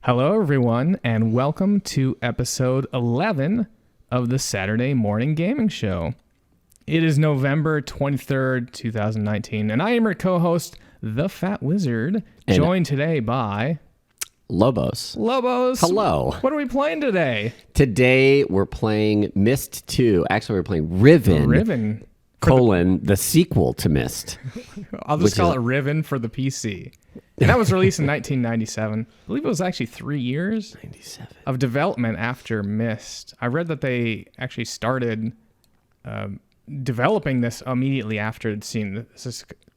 Hello, everyone, and welcome to episode 11 of the Saturday Morning Gaming Show. It is November 23rd, 2019, and I am your co-host, Thefatwizard, joined today by... Lobos. Lobos. Hello. What are we playing today? Today we're playing Myst 2. Actually, we're playing Riven. Riven. The sequel to Myst. I'll just call it Riven for the PC. And that was released in 1997. I believe it was actually 3 years 97 of development after Myst. I read that they actually started developing this immediately after seeing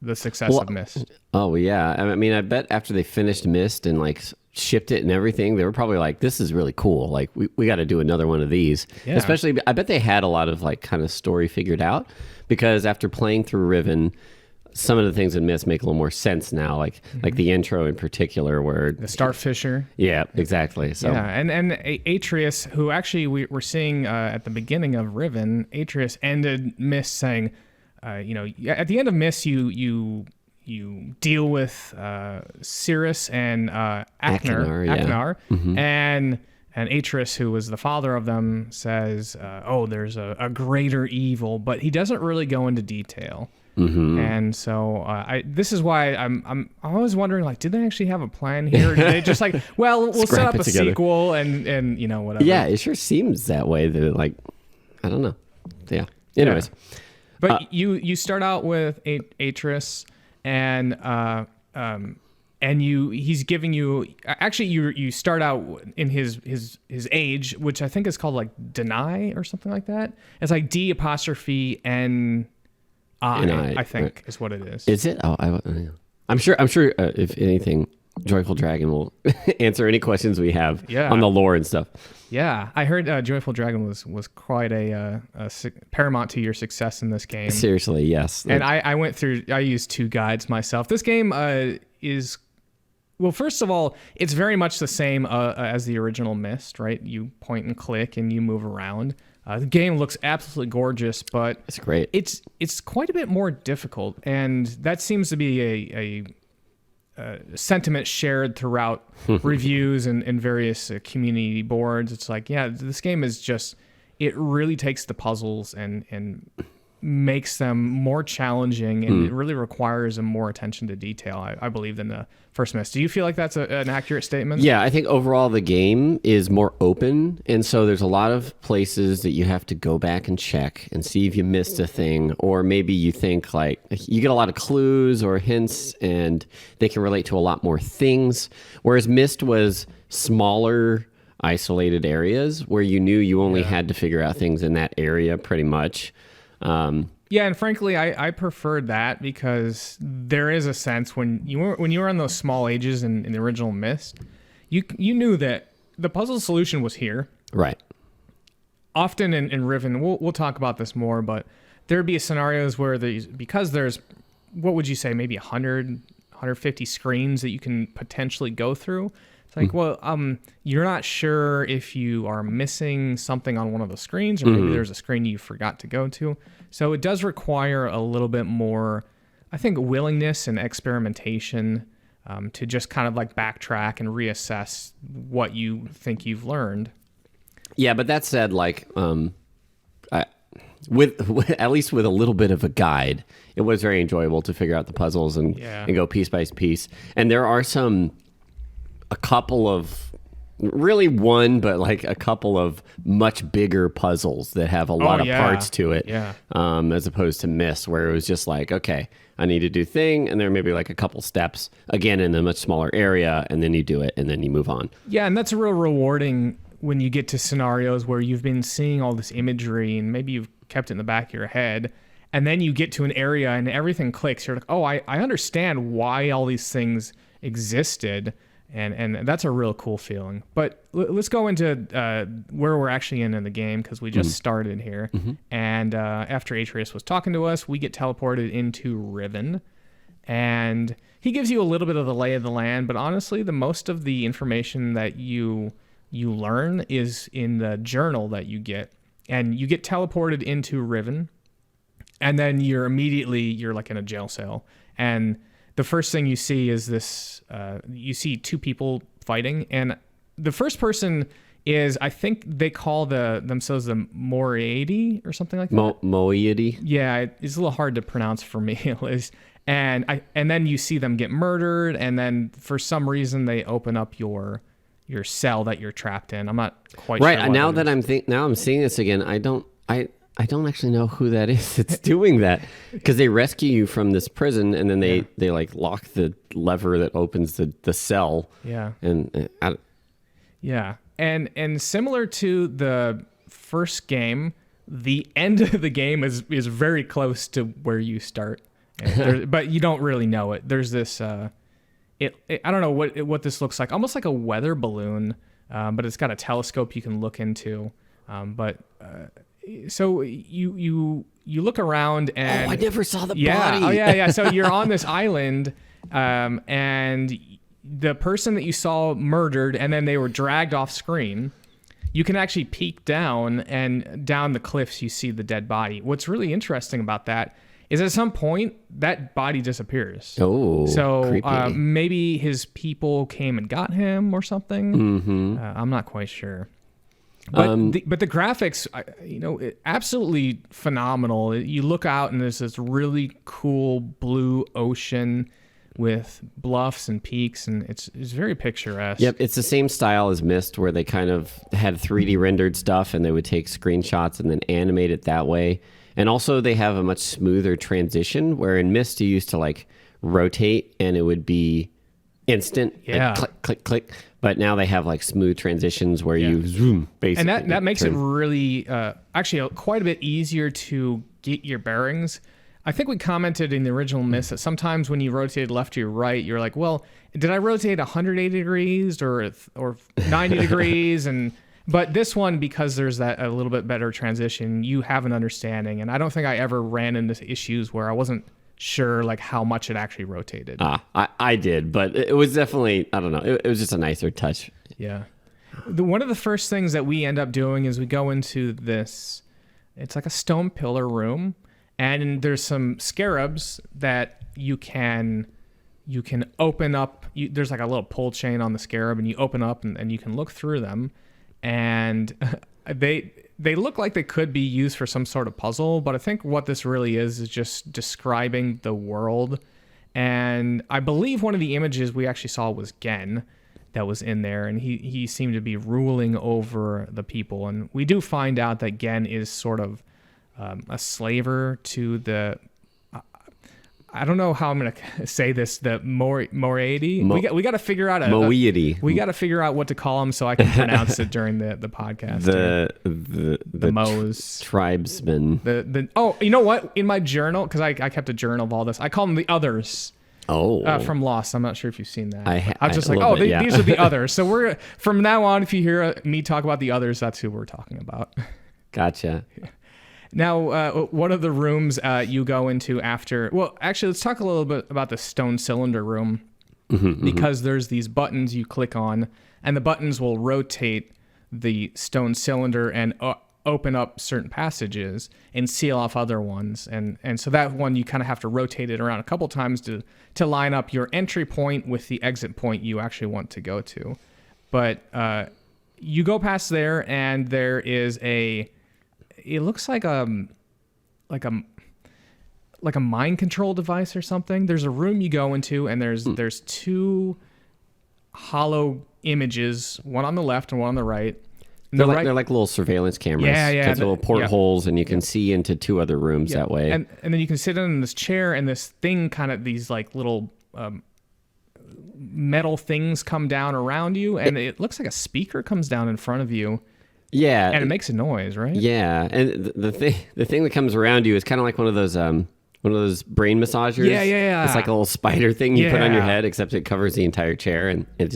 the success of Myst. Oh, yeah. I mean, I bet after they finished Myst and shipped it and everything, they were probably like, this is really cool. Like, we got to do another one of these. Yeah. Especially, I bet they had a lot of kind of story figured out, because after playing through Riven, some of the things in Myst make a little more sense now, like the intro in particular, where the Starfisher. Yeah, exactly. So yeah, and Atreus, who actually we're seeing at the beginning of Riven, Atreus ended Myst saying, at the end of Myst, you deal with Cirrus and Aknar, Mm-hmm. and Atreus, who was the father of them, says, there's a greater evil, but he doesn't really go into detail. Mm-hmm. And so this is why I'm always wondering, did they actually have a plan here? Or did they just we'll set up a sequel and whatever? Yeah, it sure seems that way. That I don't know. Yeah. Anyways, but you start out with Atreus, and he's giving you, actually you start out in his age, which I think is called deny or something like that. It's D''N'. I think is what it is. Is it? Oh, I'm sure. If anything, Joyful Dragon will answer any questions we have on the lore and stuff. Yeah, I heard Joyful Dragon was quite a paramount to your success in this game. Seriously, yes. And I went through. I used 2 guides myself. This game is, well, first of all, it's very much the same as the original Myst, right? You point and click and you move around. The game looks absolutely gorgeous, but it's great. It's quite a bit more difficult, and that seems to be a sentiment shared throughout reviews and various community boards. It's this game is just, it really takes the puzzles and makes them more challenging, and it really requires a more attention to detail, I believe, than the first Myst. Do you feel like that's an accurate statement? Yeah, I think overall the game is more open, and so there's a lot of places that you have to go back and check and see if you missed a thing, or maybe you think you get a lot of clues or hints, and they can relate to a lot more things, whereas Myst was smaller, isolated areas where you knew you only had to figure out things in that area pretty much. Yeah, and frankly, I preferred that, because there is a sense when you were on those small ages in the original Myst, you knew that the puzzle solution was here. Right. Often in Riven, we'll talk about this more, but there'd be scenarios where because there's, what would you say, maybe 100, 150 screens that you can potentially go through. It's you're not sure if you are missing something on one of the screens, or maybe there's a screen you forgot to go to. So it does require a little bit more, I think, willingness and experimentation to just kind of backtrack and reassess what you think you've learned. Yeah, but that said, with at least with a little bit of a guide, it was very enjoyable to figure out the puzzles and go piece by piece. And there are a couple of, really one, but a couple of much bigger puzzles that have a lot of parts to it, as opposed to Myst, where it was just okay, I need to do thing, and there may be a couple steps, again, in a much smaller area, and then you do it, and then you move on. Yeah, and that's real rewarding when you get to scenarios where you've been seeing all this imagery, and maybe you've kept it in the back of your head, and then you get to an area, and everything clicks. You're I understand why all these things existed. And that's a real cool feeling. But let's go into where we're actually in the game, because we just started here. Mm-hmm. And after Atreus was talking to us, we get teleported into Riven. And he gives you a little bit of the lay of the land, but honestly, the most of the information that you learn is in the journal that you get. And you get teleported into Riven, and then you're in a jail cell. And the first thing you see is this, you see 2 people fighting, and the first person is, I think they call themselves the Moriarty or something like that. Moiety. Yeah, it's a little hard to pronounce for me at least. And then you see them get murdered, and then for some reason they open up your cell that you're trapped in. I'm not quite right. sure. Right now that I'm seeing this again, I don't actually know who that is. It's doing that because they rescue you from this prison, and then they like lock the lever that opens the cell. Yeah. Yeah. And similar to the first game, the end of the game is very close to where you start, but you don't really know it. There's this, I don't know what this looks like, almost like a weather balloon, but it's got a telescope you can look into. So you look around and I never saw the body. Oh yeah. So you're on this island, and the person that you saw murdered, and then they were dragged off screen. You can actually peek down, and down the cliffs you see the dead body. What's really interesting about that is at some point that body disappears. Oh, so maybe his people came and got him or something. Mm-hmm. I'm not quite sure. But the graphics, absolutely phenomenal. You look out and there's this really cool blue ocean with bluffs and peaks, and it's very picturesque. Yep, it's the same style as Myst, where they kind of had 3D rendered stuff, and they would take screenshots and then animate it that way. And also, they have a much smoother transition, where in Myst you used to like rotate, and it would be instant, like click, click, click. But now they have like smooth transitions where you zoom, basically. And that makes it really, actually quite a bit easier to get your bearings. I think we commented in the original Myst that sometimes when you rotated left to your right, you're like, well, did I rotate 180 degrees or 90 degrees? But this one, because there's that a little bit better transition, you have an understanding. And I don't think I ever ran into issues where I wasn't sure like how much it actually rotated. I did, but it was definitely, I don't know, it was just a nicer touch. Yeah. One of the first things that we end up doing is we go into this, it's like a stone pillar room, and there's some scarabs that you can open up. There's like a little pull chain on the scarab, and you open up and you can look through them, and they look like they could be used for some sort of puzzle, but I think what this really is just describing the world. And I believe one of the images we actually saw was Gen that was in there, and he seemed to be ruling over the people. And we do find out that Gen is sort of a slaver to the... I don't know how I'm going to say this. The Moriarty. We got to figure out Moiety. We got to figure out what to call him so I can pronounce it during the podcast. The Moes tribesmen. Oh, you know what? In my journal, because I kept a journal of all this, I call them the others. Oh, from Lost. I'm not sure if you've seen that. I was just like, these are the others. So we're from now on, if you hear me talk about the others, that's who we're talking about. Gotcha. Now, one of the rooms you go into after... Well, actually, let's talk a little bit about the stone cylinder room. Because there's these buttons you click on, and the buttons will rotate the stone cylinder and open up certain passages and seal off other ones. And so that one, you kind of have to rotate it around a couple times to line up your entry point with the exit point you actually want to go to. But you go past there, and there is it looks like a mind control device or something. There's a room you go into, and there's two hollow images, one on the left and one on the right. They're like little surveillance cameras. Yeah. Little portholes, and you can see into two other rooms that way. And then you can sit in this chair, and this thing kind of, these like little metal things come down around you, and it looks like a speaker comes down in front of you. Yeah, and it makes a noise, right? Yeah, and the thing that comes around you is kind of like one of those brain massagers. Yeah. It's like a little spider thing you put on your head, except it covers the entire chair, and it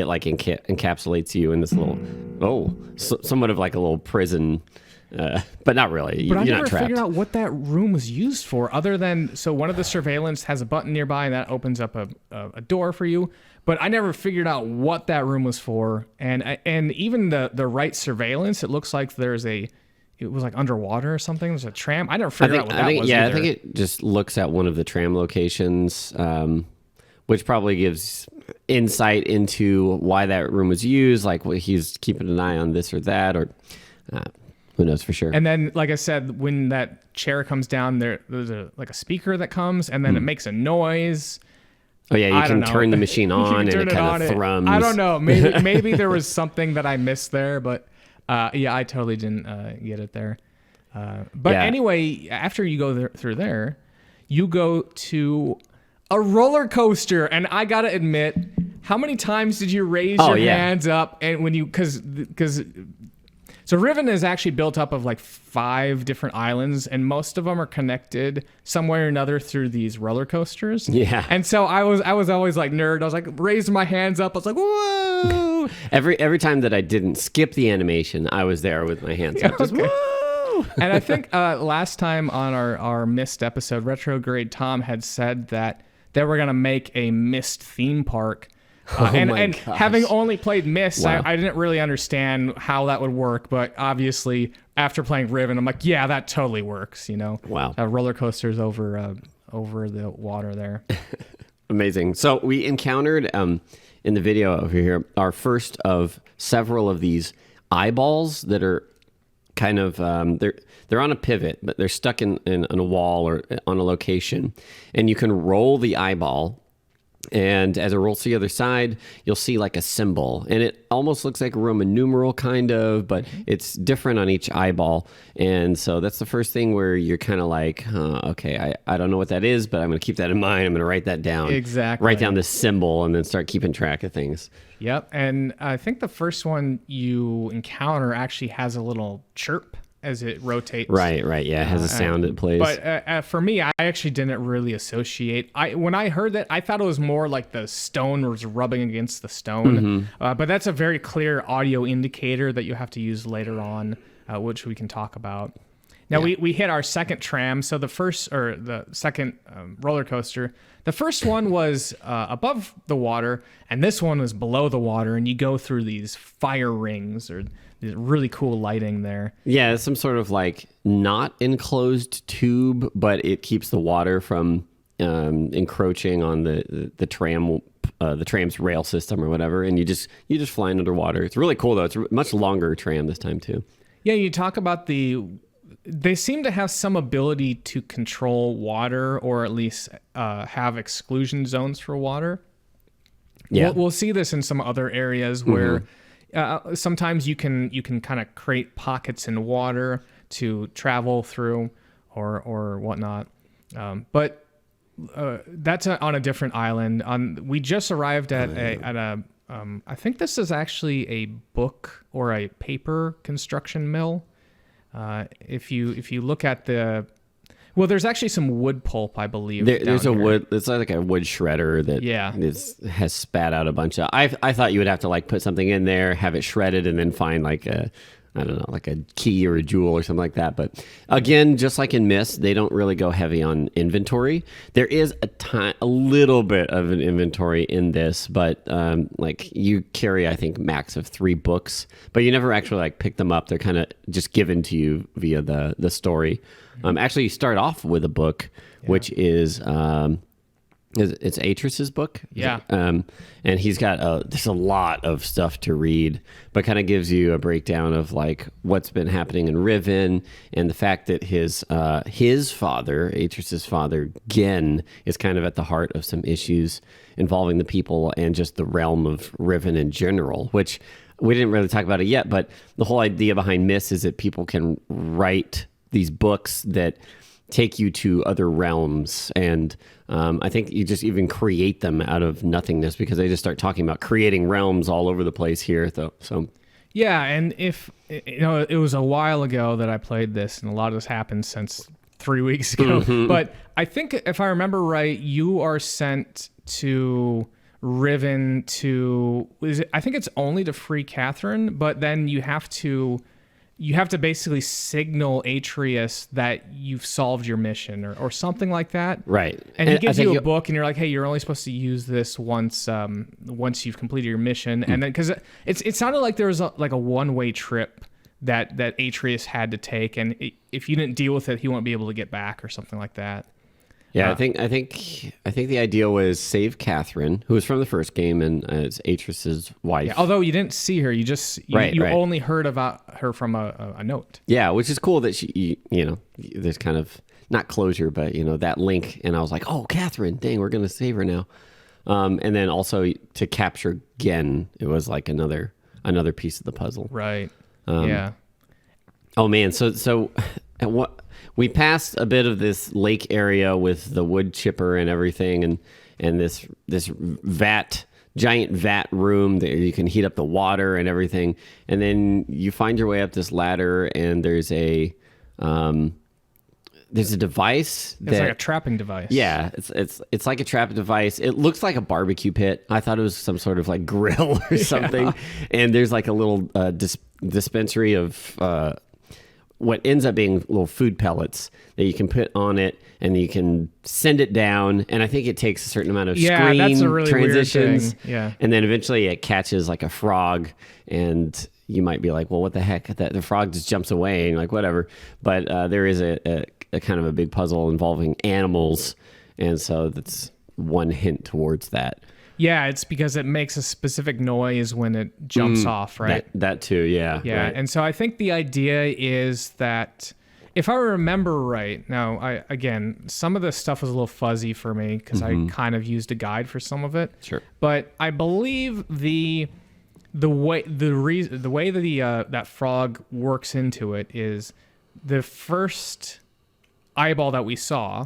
like encapsulates you in this little somewhat of like a little prison. But not really. But I You're never not trapped. figured out what that room was used for, other than one of the surveillance has a button nearby, and that opens up a door for you. But I never figured out what that room was for, and even the right surveillance, it looks like it was like underwater or something. There's a tram. I never figured out what that was. I think it just looks at one of the tram locations. which probably gives insight into why that room was used, like he's keeping an eye on this or that, or who knows for sure. And then, like I said, when that chair comes down, there's a speaker that comes, and then it makes a noise. Oh yeah, you can turn the machine on and it kind of thrums. I don't know. Maybe there was something that I missed there, but yeah, I totally didn't get it there. But anyway, after you go through there, you go to a roller coaster, and I gotta admit, how many times did you raise your hands up? And when you, because so Riven is actually built up of like 5 different islands, and most of them are connected some way or another through these roller coasters. Yeah. And so I was always like nerd. I was like raising my hands up. I was like, whoa. Every time that I didn't skip the animation, I was there with my hands up. Just, whoa. And I think last time on our Mist episode, Retrograde Tom had said that they were going to make a Mist theme park. And having only played Mist, wow. I didn't really understand how that would work. But obviously, after playing Riven, I'm like, yeah, that totally works. Wow. Roller coasters over the water there. Amazing. So we encountered in the video over here our first of several of these eyeballs that are kind of they're on a pivot, but they're stuck in a wall or on a location, and you can roll the eyeball. And as it rolls to the other side, you'll see like a symbol, and it almost looks like a Roman numeral kind of, but it's different on each eyeball. And so that's the first thing where you're kind of like, okay, I don't know what that is, but I'm going to keep that in mind. I'm going to write that down. Exactly. Write down this symbol and then start keeping track of things. Yep. And I think the first one you encounter actually has a little chirp as it rotates. Right. Yeah, it has a sound it plays. But for me, I actually didn't really associate. When I heard that, I thought it was more like the stone was rubbing against the stone. But that's a very clear audio indicator that you have to use later on, which we can talk about. Now, we hit our second tram. So the second roller coaster, the first one was above the water, and this one was below the water, and you go through these fire rings or these really cool lighting there. Yeah, it's some sort of like not enclosed tube, but it keeps the water from encroaching on the tram's rail system or whatever, and you just flying underwater. It's really cool though. It's a much longer tram this time too. Yeah, you talk about they seem to have some ability to control water, or at least have exclusion zones for water. Yeah, we'll see this in some other areas where sometimes you can kind of create pockets in water to travel through or whatnot. But that's on a different island. We just arrived at a I think this is actually a book or a paper construction mill. If you look at there's actually some wood pulp, I believe. There's a wood. It's like a wood shredder that has spat out a bunch of. I thought you would have to like put something in there, have it shredded, and then find like a key or a jewel or something like that. But again, just like in Mist, they don't really go heavy on inventory. There is a little bit of an inventory in this, but like you carry, I think, max of 3 books, but you never actually like pick them up. They're kind of just given to you via the story. Actually, you start off with a book, which is it's Atris's book. Yeah. And he's got there's a lot of stuff to read, but kind of gives you a breakdown of like what's been happening in Riven, and the fact that his father, Atris's father, Gen, is kind of at the heart of some issues involving the people and just the realm of Riven in general, which we didn't really talk about it yet, but the whole idea behind Mist is that people can write these books that take you to other realms, and I think you just even create them out of nothingness, because they just start talking about creating realms all over the place here, though. So yeah, and if it was a while ago that I played this, and a lot of this happened since 3 weeks ago, but I think if I remember right, you are sent to Riven I think it's only to free Catherine, but then you have to basically signal Atreus that you've solved your mission or something like that. Right. And he gives you a book, and you're like, hey, you're only supposed to use this once you've completed your mission. And then, because it sounded like there was a one-way trip that Atreus had to take, and if you didn't deal with it, he won't be able to get back or something like that. Yeah, I think the idea was save Catherine, who was from the first game and is Atrus's wife. Yeah, although you didn't see her, you only heard about her from a note. Yeah, which is cool that she, there's kind of not closure, but that link. And I was like, oh, Catherine, dang, we're gonna save her now. And then also to capture Gen, it was like another piece of the puzzle. Right. Yeah. Oh man, so at what we passed a bit of this lake area with the wood chipper and everything, and this giant vat room that you can heat up the water and everything, and then you find your way up this ladder, and there's a device it's like a trapping device. Yeah, it's like a trapping device. It looks like a barbecue pit. I thought it was some sort of like grill or something. Yeah. And there's like a little dispensary of what ends up being little food pellets that you can put on it, and you can send it down. And I think it takes a certain amount of screen that's a really transitions. Weird thing. Yeah, and then eventually it catches like a frog, and you might be like, well, what the heck? The frog just jumps away, and you're like, whatever. But there is a kind of a big puzzle involving animals, and so that's one hint towards that. Yeah, it's because it makes a specific noise when it jumps off, right? That too, yeah. Yeah, right. And so I think the idea is that, if I remember right, now, again, some of this stuff was a little fuzzy for me because I kind of used a guide for some of it. Sure. But I believe the way that that frog works into it is the first eyeball that we saw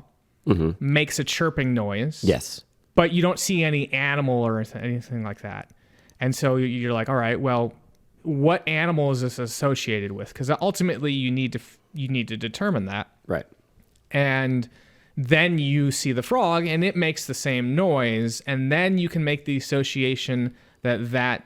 makes a chirping noise. Yes. But you don't see any animal or anything like that. And so you're like, all right, well, what animal is this associated with? Because ultimately you need to determine that. Right. And then you see the frog and it makes the same noise, and then you can make the association that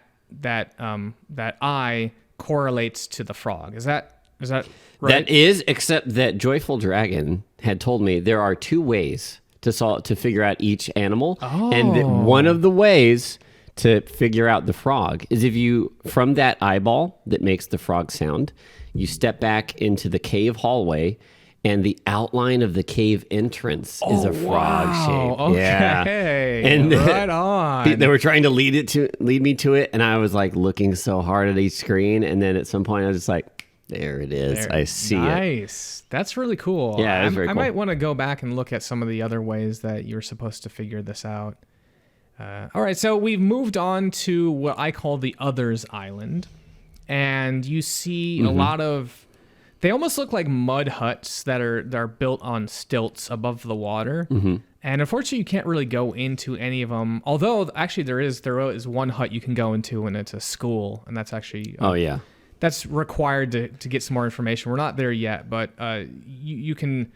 eye correlates to the frog. Is that right? That is, except that Joyful Dragon had told me there are two ways to figure out each animal. Oh. And one of the ways to figure out the frog is if you, from that eyeball that makes the frog sound, you step back into the cave hallway, and the outline of the cave entrance is a frog shape. Okay. Yeah. And right on. They were trying to lead me to it, and I was like looking so hard at each screen, and then at some point I was just like, there it is. I see it. Nice. That's really cool. Yeah, it was very cool. I might want to go back and look at some of the other ways that you're supposed to figure this out. All right, so we've moved on to what I call the Others Island. And you see a lot of... They almost look like mud huts that are built on stilts above the water. Mm-hmm. And unfortunately, you can't really go into any of them. Although, actually, there is one hut you can go into, and it's a school. And that's actually... oh, yeah. That's required to get some more information. We're not there yet, but you can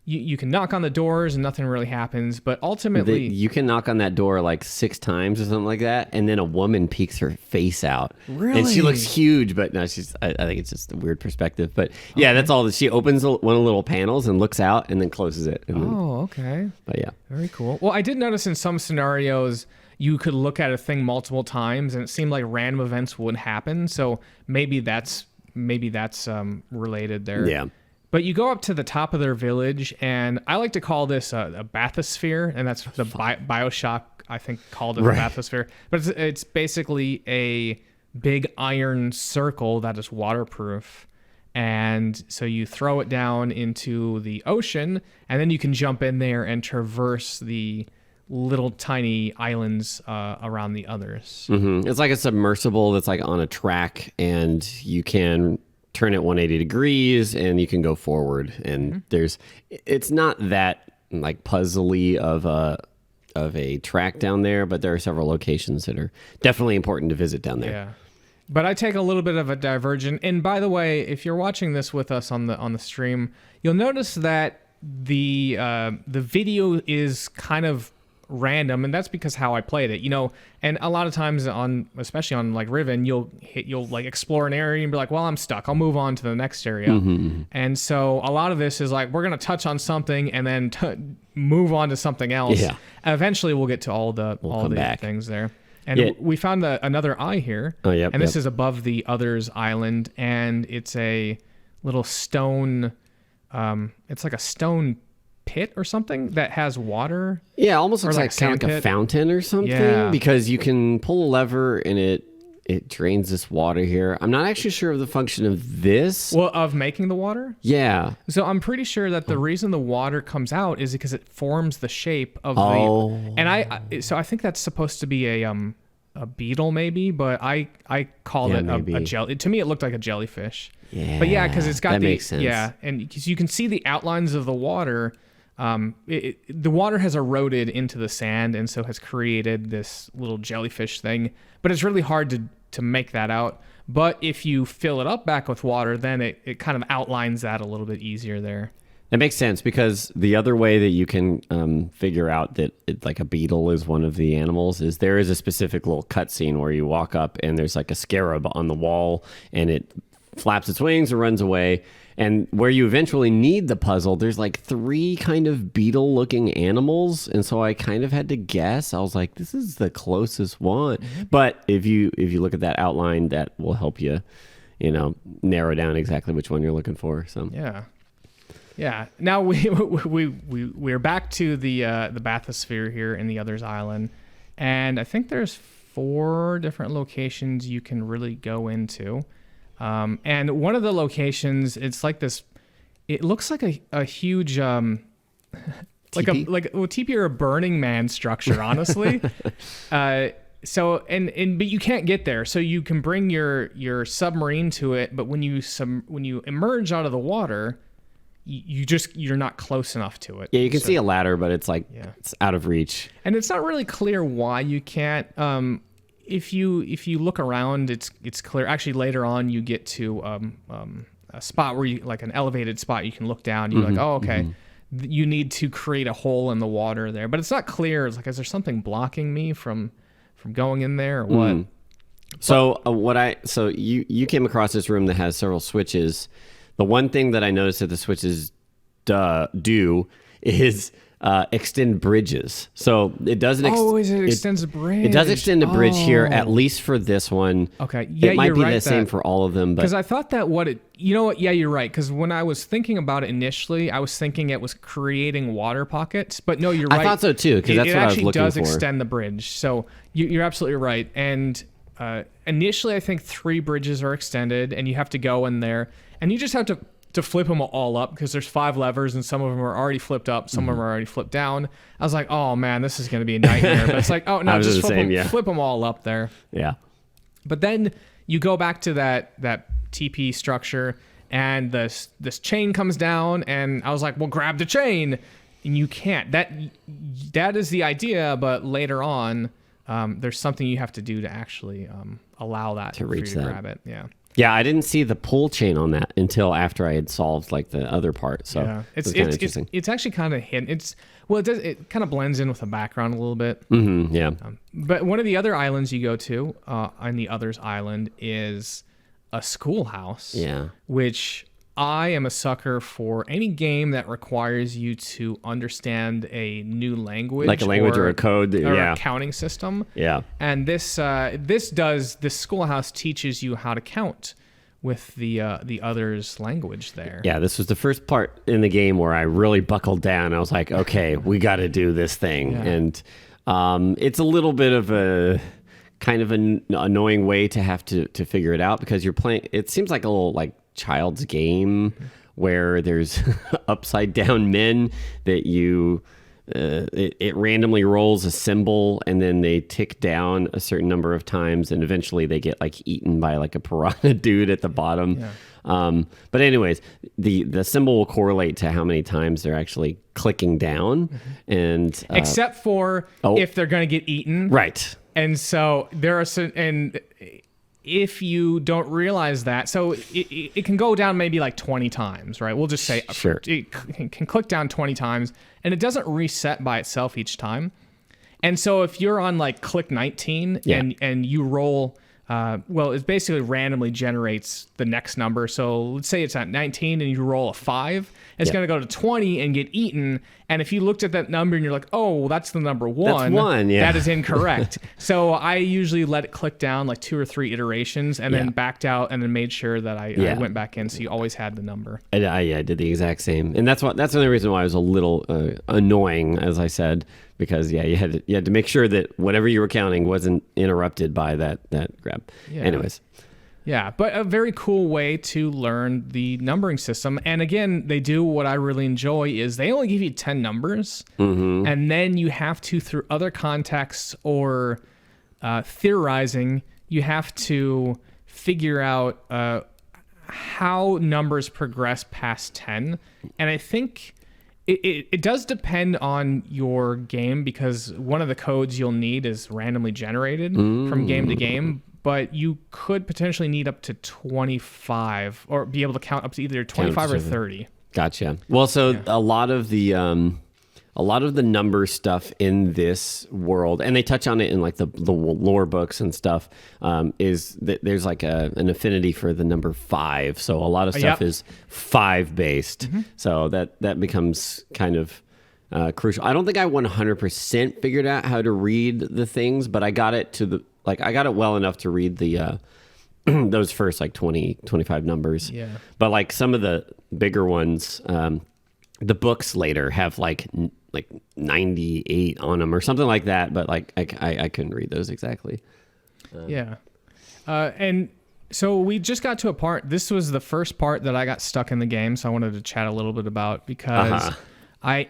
knock on the doors and nothing really happens. But ultimately, you can knock on that door like 6 times or something like that, and then a woman peeks her face out. Really? And she looks huge, but no, I think it's just a weird perspective. But yeah, that's all. She opens one of the little panels and looks out, and then closes it. And okay. But yeah, very cool. Well, I did notice in some scenarios you could look at a thing multiple times, and it seemed like random events would happen. So maybe that's related there. Yeah. But you go up to the top of their village, and I like to call this a bathysphere, and that's the Bioshock, I think, called it a bathysphere. But it's basically a big iron circle that is waterproof. And so you throw it down into the ocean, and then you can jump in there and traverse the little tiny islands around the Others. Mm-hmm. It's like a submersible that's like on a track, and you can turn it 180 degrees and you can go forward. And it's not that like puzzly of a track down there, but there are several locations that are definitely important to visit down there. Yeah. But I take a little bit of a divergent. And by the way, if you're watching this with us on the stream, you'll notice that the video is kind of random, and that's because how I played it, and a lot of times especially on like Riven, you'll like explore an area and be like, well, I'm stuck, I'll move on to the next area. And so a lot of this is like, we're going to touch on something and then move on to something else. Yeah. Eventually we'll get to all the things there. And we found another eye here. Oh, yep, and this is above the Others Island, and it's a little stone, it's like a stone pit or something that has water. Yeah, almost looks like kind of like a fountain or something, because you can pull a lever and it drains this water here. I'm not actually sure of the function of this. Well, of making the water? Yeah. So I'm pretty sure that the reason the water comes out is because it forms the shape of the... And I think that's supposed to be a beetle maybe, but I called it a jelly. To me, it looked like a jellyfish. Yeah. But yeah, because it's got makes sense. Yeah, and because you can see the outlines of the water. The water has eroded into the sand and so has created this little jellyfish thing, but it's really hard to make that out. But if you fill it up back with water, then it kind of outlines that a little bit easier there. That makes sense, because the other way that you can figure out that like a beetle is one of the animals is there is a specific little cutscene where you walk up and there's like a scarab on the wall and it flaps its wings and runs away. And where you eventually need the puzzle, there's like 3 kind of beetle-looking animals, and so I kind of had to guess. I was like, "This is the closest one." Mm-hmm. But if you look at that outline, that will help you, narrow down exactly which one you're looking for. So yeah. Now we're back to the bathysphere here in the Others Island, and I think there's 4 different locations you can really go into. And one of the locations, it's like this, it looks like a huge, teepee or a Burning Man structure, honestly. But you can't get there. So you can bring your submarine to it, but when you emerge out of the water, you're not close enough to it. Yeah, you can see a ladder, but it's like, it's out of reach. And it's not really clear why you can't, If you look around, it's clear. Actually, later on, you get to a spot where you like an elevated spot. You can look down. You're like, oh, okay. Mm-hmm. You need to create a hole in the water there, but it's not clear. It's like, is there something blocking me from going in there or what? So you came across this room that has several switches. The one thing that I noticed that the switches do is extend bridges. So it doesn't. It extends a bridge. It does extend a bridge here, at least for this one. Okay, yeah, it might you're be right the same for all of them, but because I thought that you know what? Yeah, you're right. Because when I was thinking about it initially, I was thinking it was creating water pockets, but no, you're right. I thought so too, because that's what I was looking for. It actually does extend the bridge. So you're absolutely right. And initially, I think 3 bridges are extended, and you have to go in there, and you just have to flip them all up because there's 5 levers and some of them are already flipped up, some of them are already flipped down. I was like, oh man, this is going to be a nightmare. But it's like, oh no, just flip them all up there. Yeah. But then you go back to that TP structure and this chain comes down and I was like, well, grab the chain. And you can't. That is the idea, but later on, there's something you have to do to actually allow that to reach for you to grab it. Yeah. Yeah, I didn't see the pull chain on that until after I had solved like the other part. So yeah, it's kind of interesting. It's actually kind of hidden. It kind of blends in with the background a little bit. Mm-hmm, yeah. But one of the other islands you go to on the Others Island is a schoolhouse. Yeah. Which I am a sucker for any game that requires you to understand a new language, like a language or a code, or a counting system. Yeah. And this schoolhouse teaches you how to count with the Others language there. Yeah, this was the first part in the game where I really buckled down. I was like, okay, we got to do this thing, and it's a little bit of a kind of an annoying way to have to figure it out because you're playing. It seems like a little like child's game where there's upside down men that you it randomly rolls a symbol and then they tick down a certain number of times and eventually they get like eaten by like a piranha dude at the bottom. But anyways, the symbol will correlate to how many times they're actually clicking down and except for if they're going to get eaten, right? And so there are if you don't realize that, so it can go down maybe like 20 times, right? We'll just say sure. It can click down 20 times, and it doesn't reset by itself each time. And so if you're on like click 19 and you roll well, it basically randomly generates the next number. So let's say it's at 19 and you roll a 5. It's going to go to 20 and get eaten. And if you looked at that number and you're like, oh, well, that's the number 1. That's 1, yeah. That is incorrect. So I usually let it click down like 2 or 3 iterations and then backed out and then made sure that I went back in. So you always had the number. I did the exact same. And that's the only reason why it was a little annoying, as I said, because you had to make sure that whatever you were counting wasn't interrupted by that grab. Yeah. Anyways. Yeah, but a very cool way to learn the numbering system. And again, they do what I really enjoy is they only give you 10 numbers, and then you have to, through other contexts or theorizing, you have to figure out how numbers progress past 10. And I think it does depend on your game, because one of the codes you'll need is randomly generated from game to game. But you could potentially need up to 25 or be able to count up to either 25 or 30. Gotcha. Well, so a lot of the number stuff in this world, and they touch on it in like the lore books and stuff, is that there's like an affinity for the number 5. So a lot of stuff is 5 based. So that becomes kind of crucial. I don't think I 100% figured out how to read the things, but I got it I got it well enough to read the those first like 20, 25 numbers. Yeah. But like some of the bigger ones, the books later have like 98 on them or something like that. But like I couldn't read those exactly. And so we just got to a part. This was the first part that I got stuck in the game, so I wanted to chat a little bit about, because I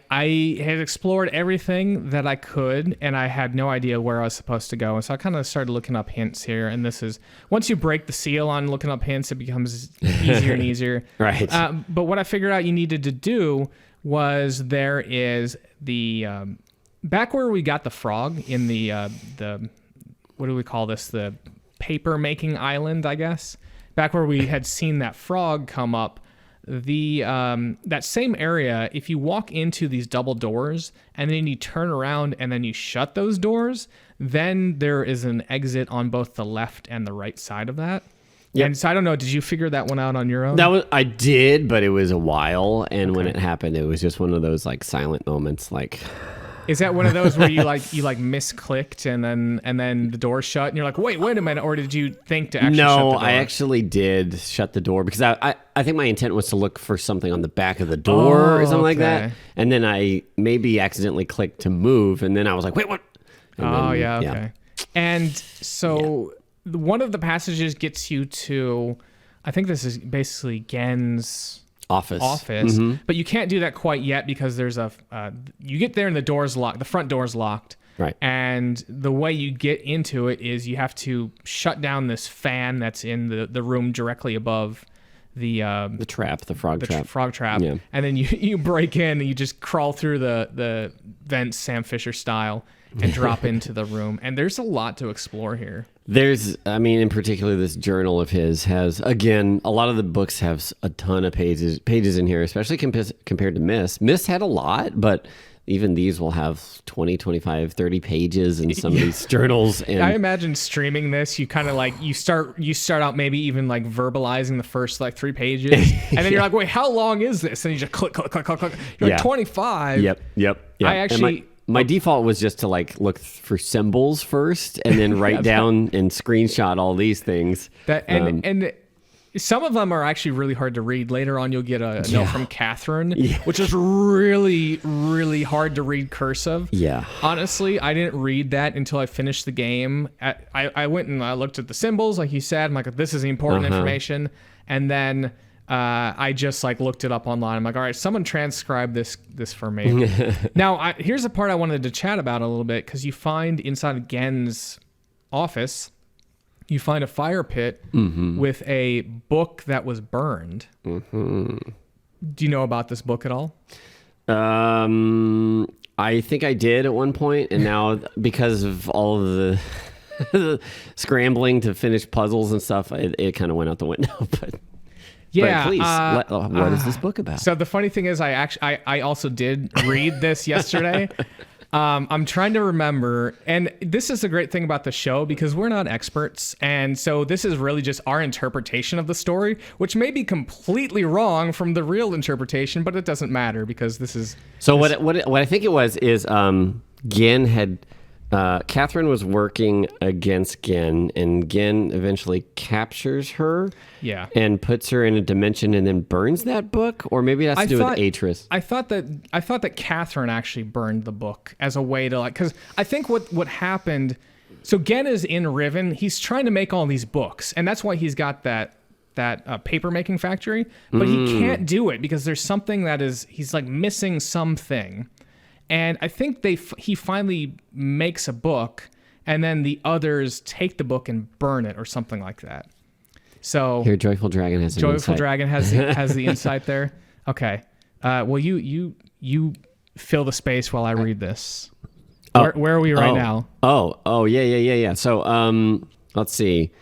had explored everything that I could, and I had no idea where I was supposed to go. And so I kind of started looking up hints here. And this is, once you break the seal on looking up hints, it becomes easier and easier. Right. But what I figured out you needed to do was, there is the, back where we got the frog in the what do we call this? The paper making island, I guess. Back where we had seen that frog come up. That same area, if you walk into these double doors and then you turn around and then you shut those doors, then there is an exit on both the left and the right side of that. Yep. And so I don't know, did you figure that one out on your own? I did, but it was a while, and when it happened, it was just one of those like silent moments, like. Is that one of those where you misclicked and then the door shut and you're like, wait a minute, or did you think to actually shut the door? No, I actually did shut the door, because I think my intent was to look for something on the back of the door or something like that, and then I maybe accidentally clicked to move, and then I was like, wait, what? Okay. And so one of the passages gets you to, I think this is basically Gen's office, but you can't do that quite yet, because there's you get there and the door's locked, the front door's locked, right? And the way you get into it is you have to shut down this fan that's in the room directly above the frog trap, yeah. And then you break in and you just crawl through the vents, Sam Fisher style, and drop into the room. And there's a lot to explore here. In particular, this journal of his has, again, a lot of the books have a ton of pages in here, especially compared to Mist. Mist had a lot, but even these will have 20, 25, 30 pages in some of these journals. And I imagine streaming this, you kind of like, you start out maybe even like verbalizing the first like 3 pages, and then you're like, wait, how long is this? And you just click. You're like 25. Yep. I actually... My default was just to like look for symbols first, and then write down and screenshot all these things. And some of them are actually really hard to read. Later on, you'll get a note from Catherine, which is really, really hard to read cursive. Yeah. Honestly, I didn't read that until I finished the game. I went and I looked at the symbols, like you said. I'm like, this is the important information. And then I just like looked it up online. I'm like, all right, someone transcribe this for me. Now, here's the part I wanted to chat about a little bit, because you find inside of Gen's office, you find a fire pit with a book that was burned. Do you know about this book at all? I think I did at one point, and now because of all of the scrambling to finish puzzles and stuff, it kind of went out the window. But yeah, please, what is this book about? So the funny thing is, I also did read this yesterday. I'm trying to remember, and this is the great thing about the show because we're not experts, and so this is really just our interpretation of the story, which may be completely wrong from the real interpretation, but it doesn't matter because this is. So what I think it was is Gen had. Catherine was working against Gen, and Gen eventually captures her, and puts her in a dimension, and then burns that book, or maybe it has to do with Atris. I thought that Catherine actually burned the book as a way to because I think what happened. So Gen is in Riven. He's trying to make all these books, and that's why he's got that paper making factory, but he can't do it because there's something he's like missing something. And I think he finally makes a book, and then the others take the book and burn it or something like that. So here, Joyful Dragon has the insight there. Okay. Well, you fill the space while I read this. Where are we right now? Yeah. So let's see.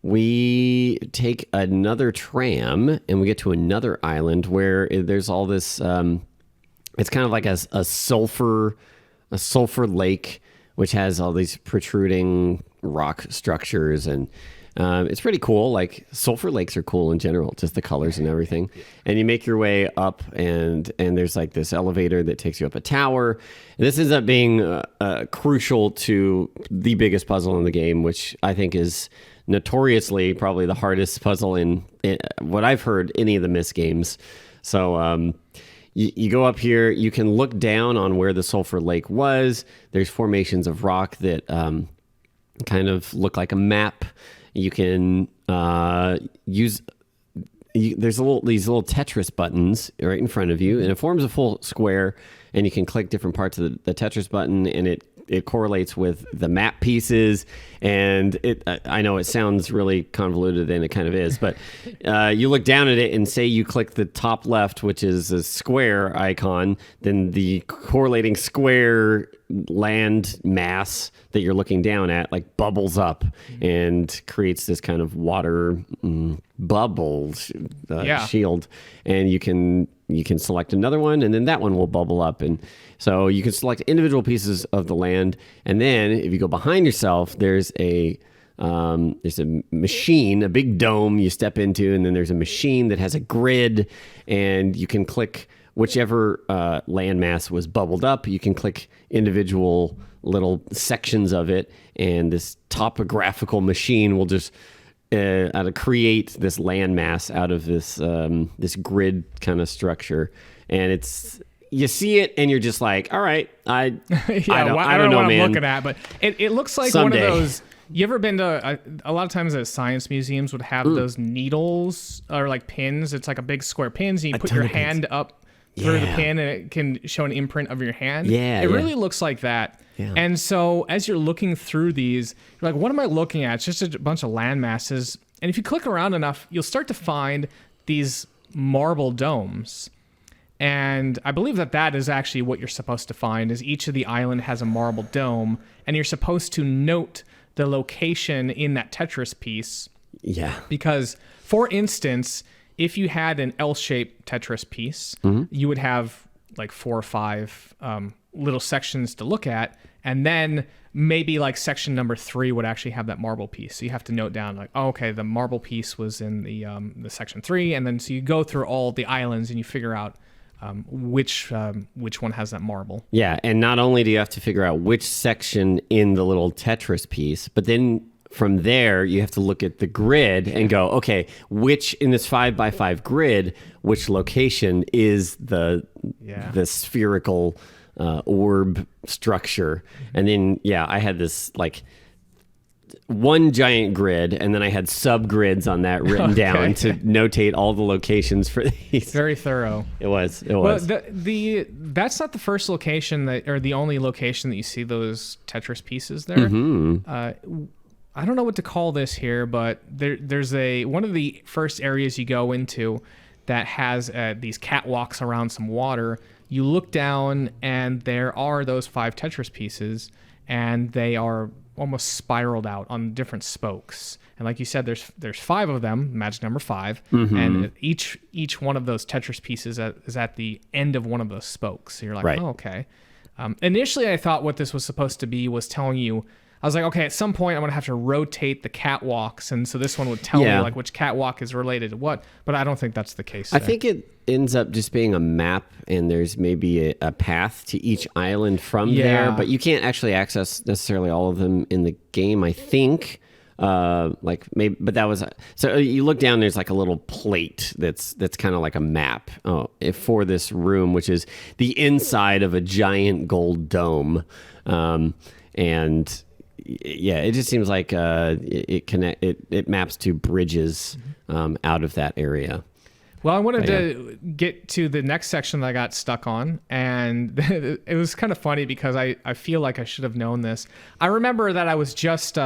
We take another tram, and we get to another island where there's all this. It's kind of like a sulfur lake, which has all these protruding rock structures, and it's pretty cool. Like sulfur lakes are cool in general, just the colors and everything. And you make your way up, and there's like this elevator that takes you up a tower. And this ends up being crucial to the biggest puzzle in the game, which I think is notoriously probably the hardest puzzle in what I've heard any of the Myst games. So. You go up here, you can look down on where the sulfur lake was. There's formations of rock that kind of look like a map. You can use... there's these little Tetris buttons right in front of you, and it forms a full square, and you can click different parts of the Tetris button, and it correlates with the map pieces. And I know it sounds really convoluted, and it kind of is, but you look down at it and say you click the top left, which is a square icon, then the correlating square land mass that you're looking down at like bubbles up and creates this kind of water bubble shield, and you can select another one, and then that one will bubble up. And so you can select individual pieces of the land, and then if you go behind yourself, there's a machine, a big dome you step into, and then there's a machine that has a grid, and you can click whichever landmass was bubbled up. You can click individual little sections of it, and this topographical machine will just create this landmass out of this grid kind of structure. And you see it and you're just like, all right, I don't know, what man. I'm looking at, but it looks like Someday. One of those. You ever been to a lot of times at science museums would have those needles or like pins. It's like a big square pins, and you put your hand up through the pin, and it can show an imprint of your hand. It really looks like that. Yeah. And so as you're looking through these, you're like, what am I looking at? It's just a bunch of land masses. And if you click around enough, you'll start to find these marble domes. And I believe that is actually what you're supposed to find, is each of the island has a marble dome, and you're supposed to note the location in that Tetris piece. Yeah. Because, for instance, if you had an L-shaped Tetris piece, you would have like 4 or 5 little sections to look at, and then maybe like section number 3 would actually have that marble piece. So you have to note down like, oh, okay, the marble piece was in the section 3, and then so you go through all the islands and you figure out which one has that marble. Yeah, and not only do you have to figure out which section in the little Tetris piece, but then from there you have to look at the grid and go, okay, which in this 5x5 grid, which location is the spherical orb structure. And then I had this like one giant grid, and then I had subgrids on that written down to notate all the locations for these. Very thorough. It was. Well, that's not the first location or the only location that you see those Tetris pieces there. I don't know what to call this here, but there's one of the first areas you go into that has these catwalks around some water. You look down, and there are those 5 Tetris pieces, and they are almost spiraled out on different spokes. And like you said, there's 5 of them, magic number 5, and each one of those Tetris pieces is at the end of one of those spokes. So you're like, oh, okay. Initially, I thought what this was supposed to be was telling you, I was like, okay, at some point I'm going to have to rotate the catwalks. And so this one would tell me like which catwalk is related to what, but I don't think that's the case. I think it ends up just being a map, and there's maybe a path to each island from there, but you can't actually access necessarily all of them in the game, I think. But that was, so you look down, there's like a little plate that's kind of like a map for this room, which is the inside of a giant gold dome. And yeah, it just seems like it maps to bridges out of that area. Well, I wanted to get to the next section that I got stuck on, and it was kind of funny because I feel like I should have known this. I remember that I was just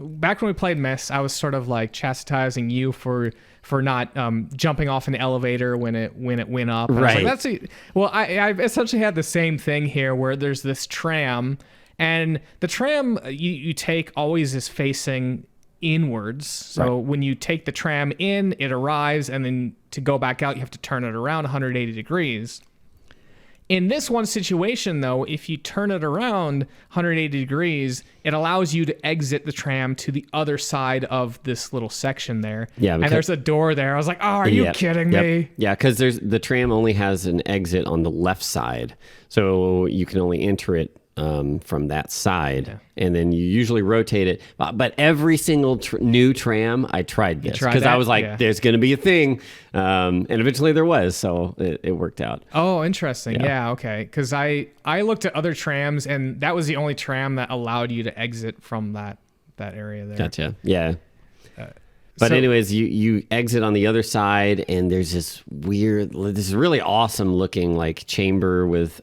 back when we played Myst, I was sort of like chastising you for not jumping off an elevator when it went up. And right. I was like, I've essentially had the same thing here where there's this tram, and the tram you take always is facing inwards. So when you take the tram in, it arrives, and then to go back out, you have to turn it around 180 degrees. In this one situation, though, if you turn it around 180 degrees, it allows you to exit the tram to the other side of this little section there. Yeah, and there's a door there. I was like, oh, are you kidding me? Yeah, because the tram only has an exit on the left side, so you can only enter it from that side, and then you usually rotate it. But every single new tram, I tried this because I was like, "There's going to be a thing," and eventually there was, so it worked out. Oh, interesting. Yeah, okay. Because I looked at other trams, and that was the only tram that allowed you to exit from that area there. Gotcha. Yeah. But anyways, you exit on the other side, and there's this really awesome looking like chamber with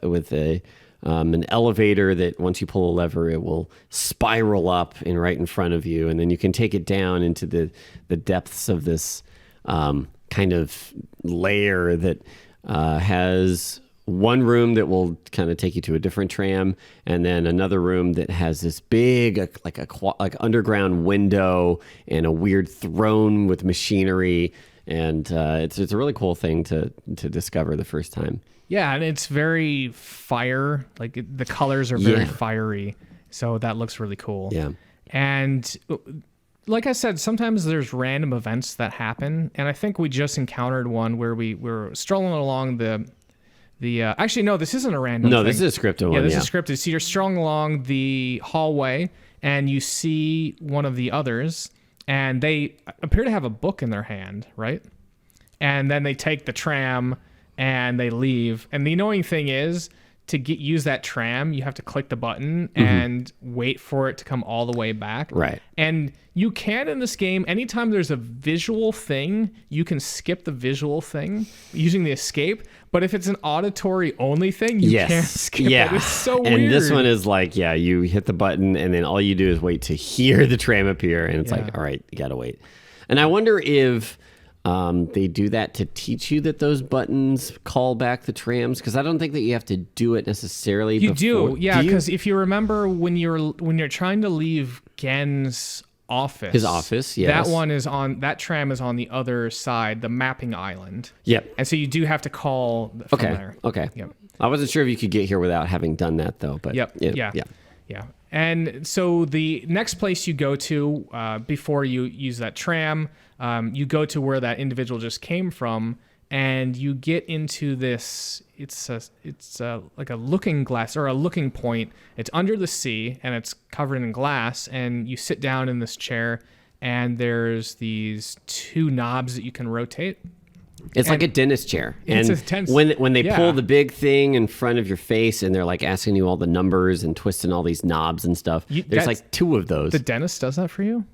an elevator that once you pull a lever, it will spiral up and right in front of you. And then you can take it down into the depths of this kind of layer that has one room that will kind of take you to a different tram, and then another room that has this big like underground window and a weird throne with machinery. And it's a really cool thing to discover the first time. Yeah, and it's very the colors are very fiery, so that looks really cool. Yeah. And like I said, sometimes there's random events that happen, and I think we just encountered one where we were strolling along actually, no, this isn't a random thing. This is a scripted one. Yeah, this is scripted. So you're strolling along the hallway, and you see one of the others, and they appear to have a book in their hand, right? And then they take the tram and they leave. And the annoying thing is, to use that tram, you have to click the button and wait for it to come all the way back. Right. And you can, in this game, anytime there's a visual thing, you can skip the visual thing using the escape. But if it's an auditory only thing, you can't skip it. It's so weird. And this one is like, you hit the button, and then all you do is wait to hear the tram appear. And it's like, all right, you got to wait. And I wonder if they do that to teach you that those buttons call back the trams, because I don't think that you have to do it necessarily. You do, yeah. Because if you remember when you're trying to leave Gen's office, his office, yes, that tram is on the other side, the mapping island. Yep. And so you do have to call from there. Okay. Yep. I wasn't sure if you could get here without having done that though. But yeah. And so the next place you go to before you use that tram, you go to where that individual just came from, and you get into this. It's like a looking glass or a looking point. It's under the sea, and it's covered in glass. And you sit down in this chair, and there's these two knobs that you can rotate. It's like a dentist chair. And when they pull the big thing in front of your face, and they're like asking you all the numbers and twisting all these knobs and stuff, there's like two of those. The dentist does that for you?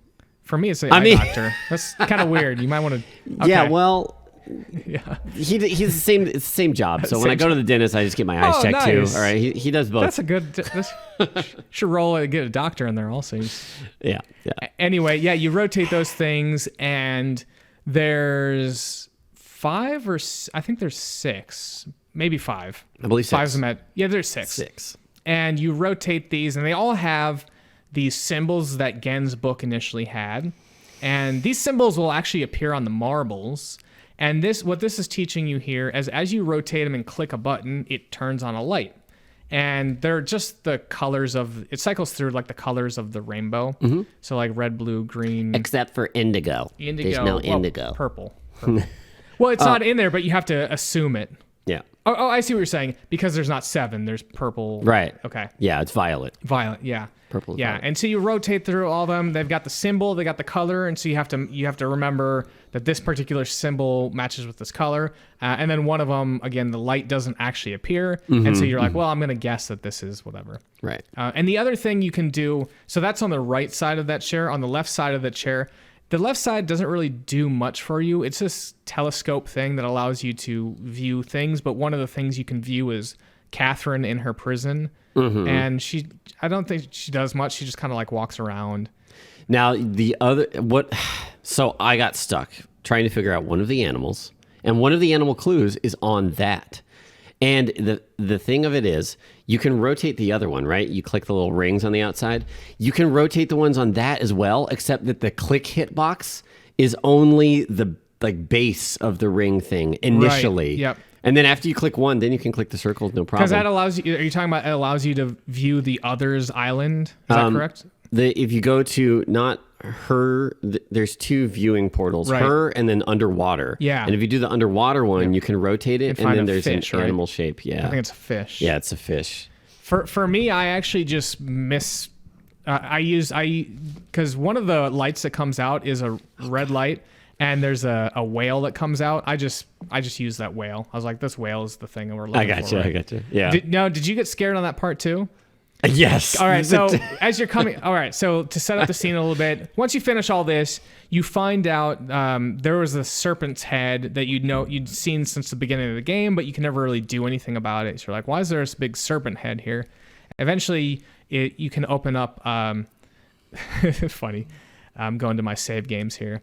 For me, it's the eye doctor. That's kind of weird. You might want to... Okay. Yeah, well... Yeah, he's the same. It's the same job. So when I go to the dentist, I just get my eyes checked too. All right, he does both. That's a good. Should roll and get a doctor in there also. Yeah. Anyway, you rotate those things, and there's 5 or I think there's 6, maybe 5. I believe 6. 5's met. Yeah, there's 6. 6. And you rotate these, and they all have these symbols that Gen's book initially had, and these symbols will actually appear on the marbles. And what this is teaching you here is as you rotate them and click a button, it turns on a light. and they're just the colors of it cycles through like the colors of the rainbow. So like red, blue, green, except for indigo. There's no indigo. Purple. Well, it's not in there, but you have to assume it. Yeah. Oh, I see what you're saying. Because there's not 7, there's purple. Right. Okay. Yeah, it's violet. Violet, yeah. Purple. Yeah, violet. and so you rotate through all of them. They've got the symbol, they got the color, and so you have to remember that this particular symbol matches with this color. And then one of them, again, the light doesn't actually appear, and so you're like, well, I'm gonna guess that this is whatever. Right. And the other thing you can do, so that's on the right side of that chair. On the left side of the chair, the left side doesn't really do much for you. It's this telescope thing that allows you to view things, but one of the things you can view is Catherine in her prison. And I don't think she does much. She just kind of like walks around. Now, so I got stuck trying to figure out one of the animals, and one of the animal clues is on that. And the thing of it is, you can rotate the other one, right? You click the little rings on the outside. You can rotate the ones on that as well, except that the click hitbox is only the like base of the ring thing initially. Right. Yep. And then after you click one, then you can click the circles, no problem. Because that allows you, are you talking about it allows you to view the other's island? Is that correct? If you go to not her, there's 2 viewing portals, right. Her and then underwater. Yeah. And if you do the underwater one, you can rotate it, and then there's fish, an right? animal shape. Yeah. I think it's a fish. Yeah, it's a fish. For me, I actually just miss. Because one of the lights that comes out is a red light, and there's a whale that comes out. I just use that whale. I was like, this whale is the thing that we're looking for. I got you. Yeah. Did you get scared on that part too? Yes. All right. So as you're coming, all right. So to set up the scene a little bit, once you finish all this, you find out there was a serpent's head that you'd seen since the beginning of the game, but you can never really do anything about it. So you're like, why is there this big serpent head here? Eventually, you can open up. Funny. I'm going to my save games here.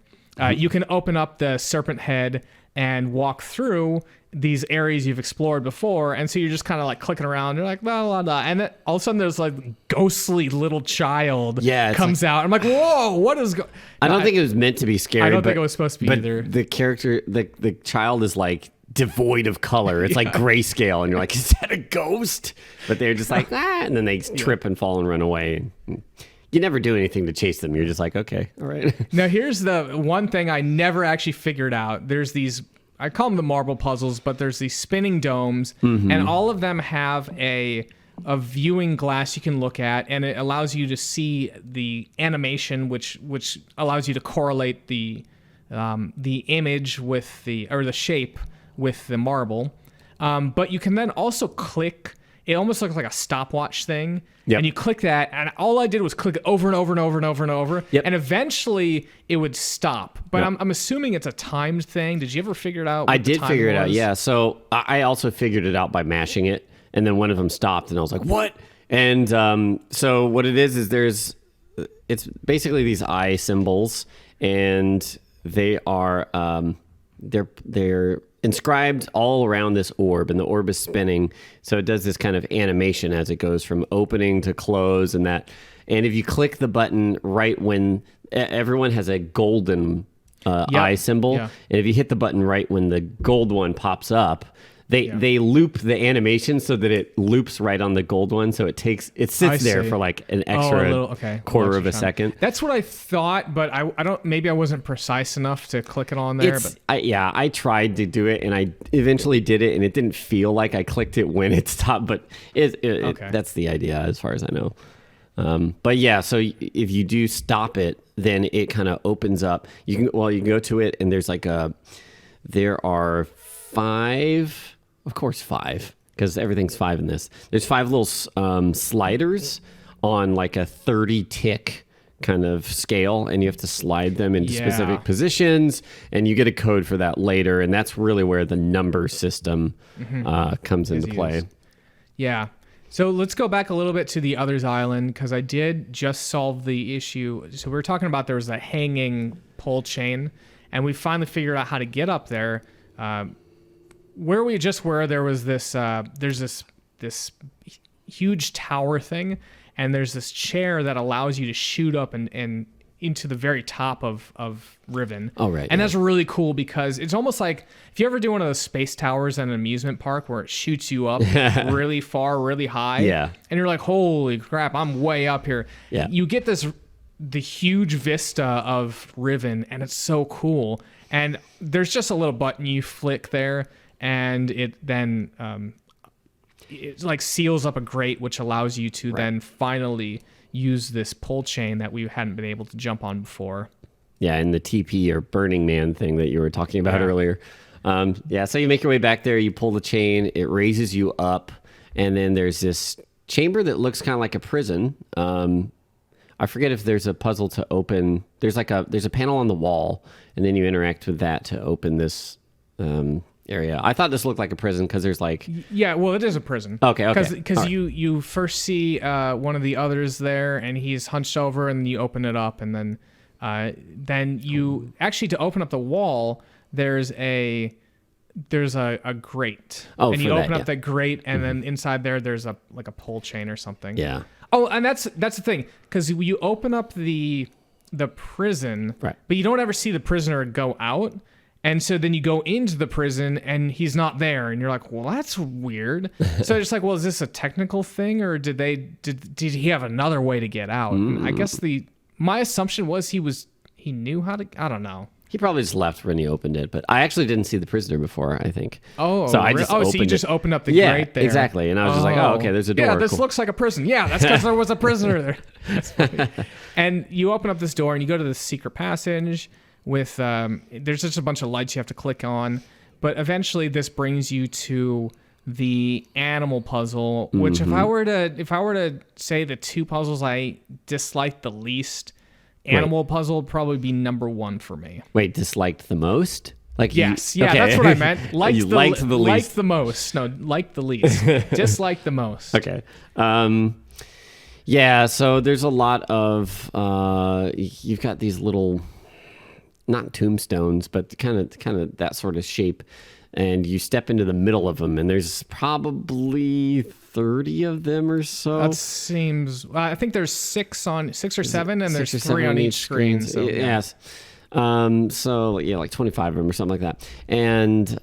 You can open up the serpent head and walk through these areas you've explored before, and so you're just kind of like clicking around. You're like blah blah blah, and then all of a sudden there's like ghostly little child comes out. I'm like, whoa, what is? I don't think it was meant to be scary. I don't think it was supposed to be either. The character, the child is like devoid of color. It's like grayscale, and you're like, is that a ghost? But they're just like and then they trip and fall and run away. You never do anything to chase them. You're just like, okay, all right. Now here's the one thing I never actually figured out. There's these, I call them the marble puzzles, but there's these spinning domes, and all of them have a viewing glass you can look at, and it allows you to see the animation, which allows you to correlate the image with the shape with the marble. But you can then also click. It almost looks like a stopwatch thing. Yep. And you click that, and all I did was click it over and over and over and over and over. Yep. And eventually it would stop. But I'm assuming it's a timed thing. Did you ever figure it out? I did figure it out, yeah. So I also figured it out by mashing it, and then one of them stopped, and I was like, what? And so what it is it's basically these eye symbols, and they are they're inscribed all around this orb, and the orb is spinning, so it does this kind of animation as it goes from opening to close, and if you click the button right when everyone has a golden eye symbol, and if you hit the button right when the gold one pops up, they loop the animation so that it loops right on the gold one, so it sits there for like an extra quarter of a second. That's what I thought, but I don't. Maybe I wasn't precise enough to click it on there. I tried to do it, and I eventually did it, and it didn't feel like I clicked it when it stopped, but that's the idea as far as I know. But yeah, so if you do stop it, then it kind of opens up. You can go to it, and there are 5. Of course, 5, because everything's 5 in this. There's 5 little sliders on like a 30 tick kind of scale, and you have to slide them into specific positions, and you get a code for that later, and that's really where the number system comes into play. Yeah. So let's go back a little bit to the Others Island, because I did just solve the issue. So we were talking about there was a hanging pole chain, and we finally figured out how to get up there. Where we just were, there was this, there's this huge tower thing, and there's this chair that allows you to shoot up and into the very top of Riven. Oh, right. And that's really cool because it's almost like if you ever do one of those space towers at an amusement park where it shoots you up really far, really high. Yeah. And you're like, holy crap, I'm way up here. Yeah. You get the huge vista of Riven, and it's so cool. And there's just a little button you flick there, and it then it like seals up a grate, which allows you to then finally use this pole chain that we hadn't been able to jump on before. Yeah, and the TP or Burning Man thing that you were talking about earlier. So you make your way back there, you pull the chain, it raises you up, and then there's this chamber that looks kind of like a prison. I forget if there's a puzzle to open. There's a panel on the wall, and then you interact with that to open this area. I thought this looked like a prison because there's like... Yeah, well, it is a prison. Okay. Because you first see one of the others there, and he's hunched over, and you open it up, and then you... Actually, to open up the wall, there's a grate. Oh, and you open up that grate, and then inside there's a pole chain or something. Yeah. Oh, and that's the thing, because you open up the prison, right, but you don't ever see the prisoner go out. And so then you go into the prison and he's not there, and you're like, well, that's weird. So it's like, well, is this a technical thing, or did he have another way to get out? And I guess my assumption was he knew how to. I don't know. He probably just left when he opened it, but I actually didn't see the prisoner before, I think. Oh, so I just so you just opened up the grate there. Exactly. And I was just like, oh, okay, there's a door. Yeah, this looks like a prison. Yeah, that's because there was a prisoner there. That's funny. And you open up this door and you go to this secret passage with, there's just a bunch of lights you have to click on. But eventually this brings you to the animal puzzle, which if I were to say the two puzzles I disliked the least, animal puzzle would probably be number one for me. Wait, disliked the most? Like yes, okay. That's what I meant. Liked the least. Liked the most. No, liked the least. Disliked the most. Okay. Yeah. So there's a lot of you've got these little, not tombstones, but kind of that sort of shape, and you step into the middle of them, and there's probably 30 of them or so. That seems. I think there's six or seven, and there's three on each screen. So, yes. So yeah, like 25 of them or something like that. And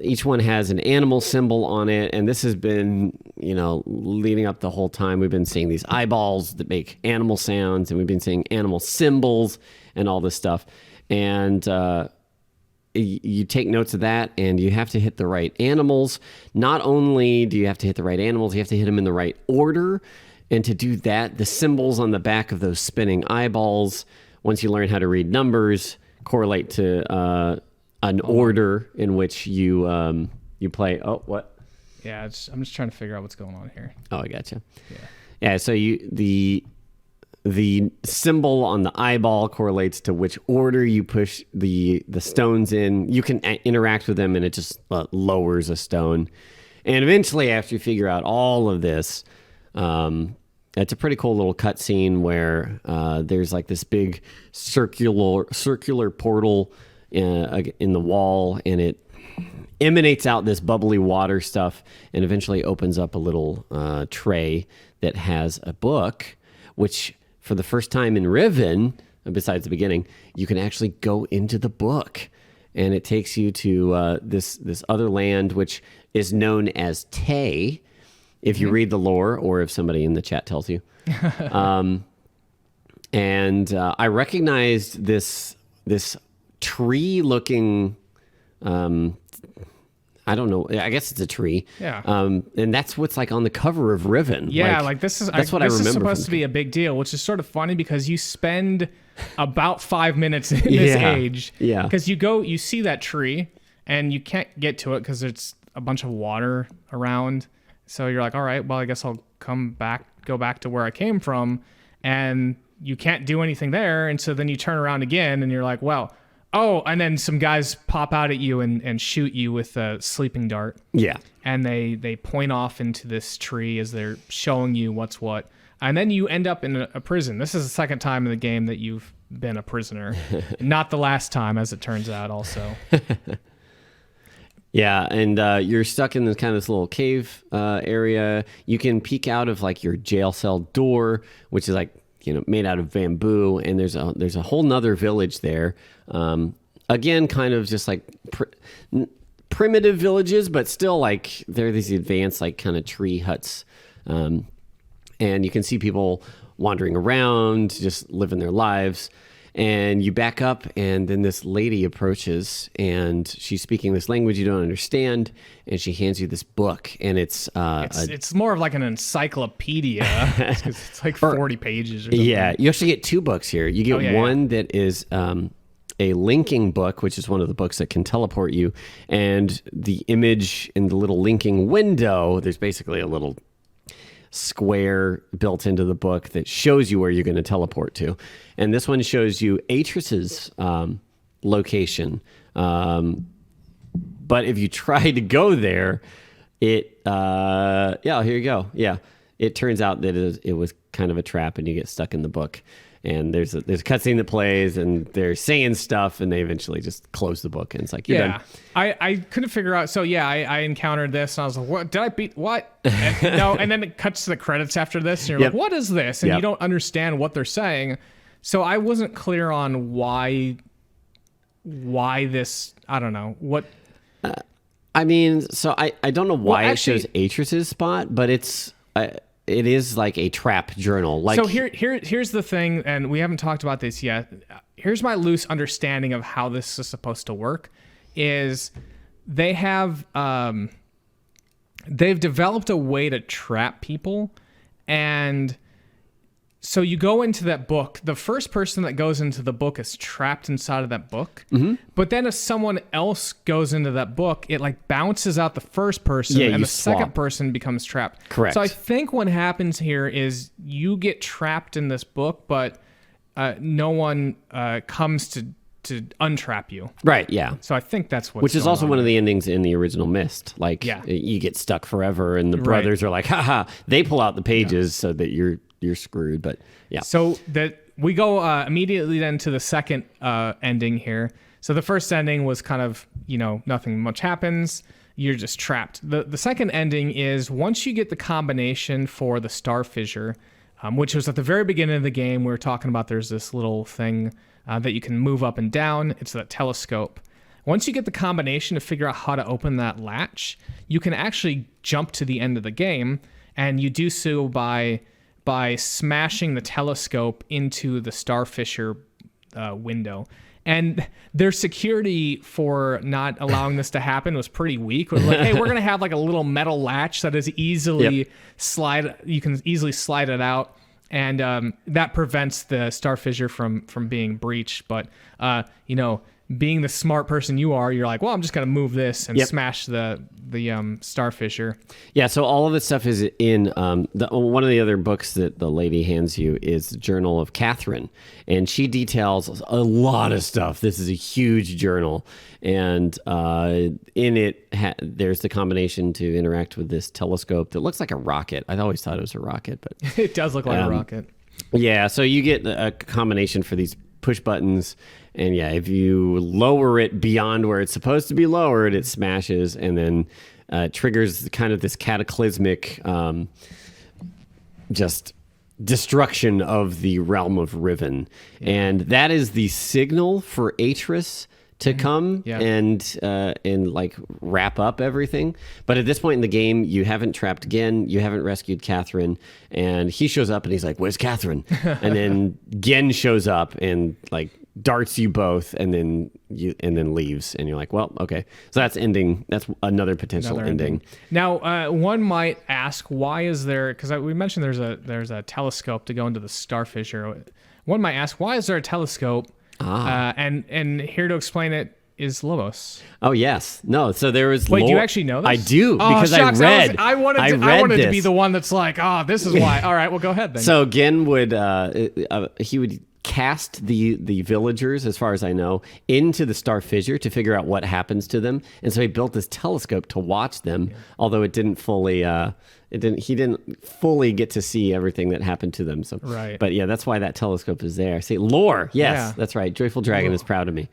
each one has an animal symbol on it. And this has been, leading up the whole time. We've been seeing these eyeballs that make animal sounds, and we've been seeing animal symbols and all this stuff. And you take notes of that, and you have to hit the right animals. Not only do you have to hit the right animals, you have to hit them in the right order. And to do that, the symbols on the back of those spinning eyeballs, once you learn how to read numbers, correlate to an order in which you play. Oh, what? Yeah, I'm just trying to figure out what's going on here. Oh, I gotcha. Yeah. So the symbol on the eyeball correlates to which order you push the stones in. You can interact with them, and it just lowers a stone. And eventually, after you figure out all of this, it's a pretty cool little cutscene where there's like this big circular portal in the wall, and it emanates out this bubbly water stuff, and eventually opens up a little tray that has a book, which for the first time in Riven, besides the beginning, you can actually go into the book, and it takes you to this other land, which is known as Tay, if you read the lore, or if somebody in the chat tells you. And I recognized this tree-looking, I don't know. I guess it's a tree. Yeah. And that's what's like on the cover of Riven. Yeah, that's what I remember. This is supposed to be a big deal, which is sort of funny because you spend about 5 minutes in this age. Yeah. Because you see that tree, and you can't get to it because there's a bunch of water around. So you're like, all right, well, I guess I'll go back to where I came from, and you can't do anything there. And so then you turn around again, and you're like, well. Oh, and then some guys pop out at you and shoot you with a sleeping dart. Yeah. And they point off into this tree as they're showing you what's what. And then you end up in a prison. This is the second time in the game that you've been a prisoner. Not the last time, as it turns out, also. Yeah, and you're stuck in this little cave area. You can peek out of like your jail cell door, which is like made out of bamboo, and there's a whole nother village there. Again, kind of just like primitive villages, but still like they're these advanced like kind of tree huts, and you can see people wandering around, just living their lives. And you back up, and then this lady approaches, and she's speaking this language you don't understand, and she hands you this book, and it's more of like an encyclopedia. It's like 40 pages or something. Yeah, you actually get two books here. You get one that is a linking book, which is one of the books that can teleport you, and the image in the little linking window, there's basically a little square built into the book that shows you where you're going to teleport to. And this one shows you Atris's location. But if you try to go there, here you go. Yeah. It turns out that it was kind of a trap, and you get stuck in the book. And there's a cutscene that plays, and they're saying stuff, and they eventually just close the book, and it's like, you're done. I couldn't figure out. So I encountered this, and I was like, what? Did I beat what? And then it cuts to the credits after this, and you're like, what is this? And you don't understand what they're saying. So I wasn't clear on why this, I don't know, what. I mean, so I don't know why it shows Atris's spot, but it is like a trap journal. Like, so here's the thing, and we haven't talked about this yet. Here's my loose understanding of how this is supposed to work. Is they have they've developed a way to trap people, and so you go into that book. The first person that goes into the book is trapped inside of that book. Mm-hmm. But then if someone else goes into that book, it like bounces out the first person, and the second person becomes trapped. Correct. So I think what happens here is you get trapped in this book, but no one comes to untrap you. Right, yeah. So I think that's which is also one of the endings in the original Myst. Like, you get stuck forever, and the brothers are like, haha. They pull out the pages so that you're screwed, but yeah. So that we go immediately then to the second ending here. So the first ending was kind of, nothing much happens. You're just trapped. The second ending is once you get the combination for the star fissure, which was at the very beginning of the game. We were talking about there's this little thing that you can move up and down. It's that telescope. Once you get the combination to figure out how to open that latch, you can actually jump to the end of the game, and you do so by smashing the telescope into the star fissure window. And their security for not allowing this to happen was pretty weak. It was like, hey, we're going to have like a little metal latch that is easily you can easily slide it out. And that prevents the star fissure from being breached. But, being the smart person you are, you're like, well, I'm just going to move this and smash the star fissure. Yeah, so all of this stuff is in one of the other books that the lady hands you is the Journal of Catherine, and she details a lot of stuff. This is a huge journal, and in it there's the combination to interact with this telescope that looks like a rocket. I always thought it was a rocket, but it does look like a rocket. Yeah, so you get a combination for these push buttons, and if you lower it beyond where it's supposed to be lowered, it smashes, and then triggers kind of this cataclysmic just destruction of the realm of Riven. And that is the signal for Atris to come and like wrap up everything. But at this point in the game, you haven't trapped Gen, you haven't rescued Catherine, and he shows up and he's like, "Where's Catherine?" And then Gen shows up and like darts you both, and then leaves, and you're like, well, okay. So that's ending. That's another potential ending. Now, one might ask, why is there? Because we mentioned there's a telescope to go into the star fissure. One might ask, why is there a telescope? And here to explain it is Lobos. Oh yes, no. So there was. Wait, do you actually know this? I do because shucks, I wanted to be the one that's like, this is why. All right, well, go ahead then. So Gen would he would cast the villagers, as far as I know, into the star fissure to figure out what happens to them, and so he built this telescope to watch them. Although it didn't fully. He didn't fully get to see everything that happened to them. So, right. But that's why that telescope is there. See, lore. Yes, that's right. Joyful Dragon is proud of me.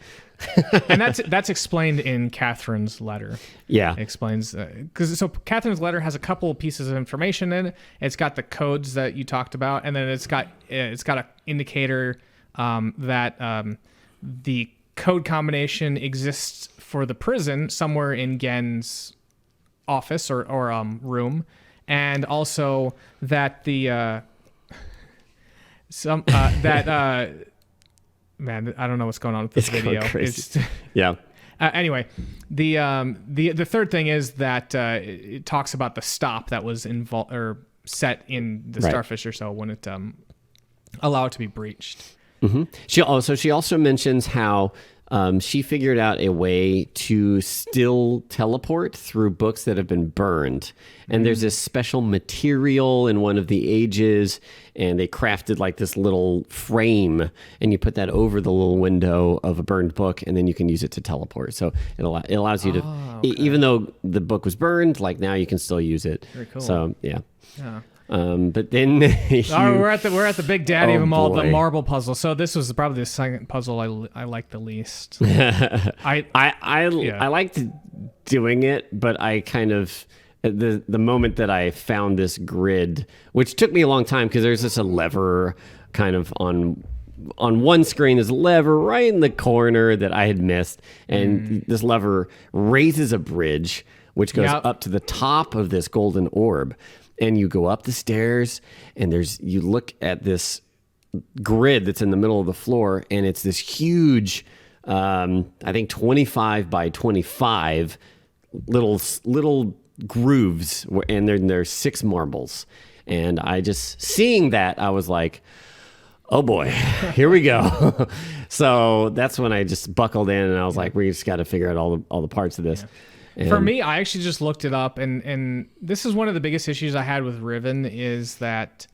And that's explained in Catherine's letter. Yeah. It explains so Catherine's letter has a couple of pieces of information in it. It's got the codes that you talked about, and then it's got an indicator that the code combination exists for the prison somewhere in Gen's office or room, and also that the man, I don't know what's going on with this video. It's yeah. Anyway, the third thing is that it talks about the stop that was involved or set in the starfish or so when it allowed it to be breached. Mm-hmm. She also mentions how she figured out a way to still teleport through books that have been burned. And there's this special material in one of the ages, and they crafted like this little frame, and you put that over the little window of a burned book, and then you can use it to teleport. So it allows you to, even though the book was burned, like now you can still use it. Very cool. So yeah. But then we're at the big daddy of them all, the marble puzzle. So this was probably the second puzzle I liked the least. I liked doing it, but I kind of the moment that I found this grid, which took me a long time because there's just a lever kind of on one screen, is a lever right in the corner that I had missed, and this lever raises a bridge which goes up to the top of this golden orb. And you go up the stairs, and you look at this grid that's in the middle of the floor, and it's this huge, I think 25 by 25 little grooves, and there's 6 marbles. And I just, seeing that, I was like, oh boy, here we go. So that's when I just buckled in, and I was like, we just got to figure out all the parts of this. Yeah. For me, I actually just looked it up, and this is one of the biggest issues I had with Riven is that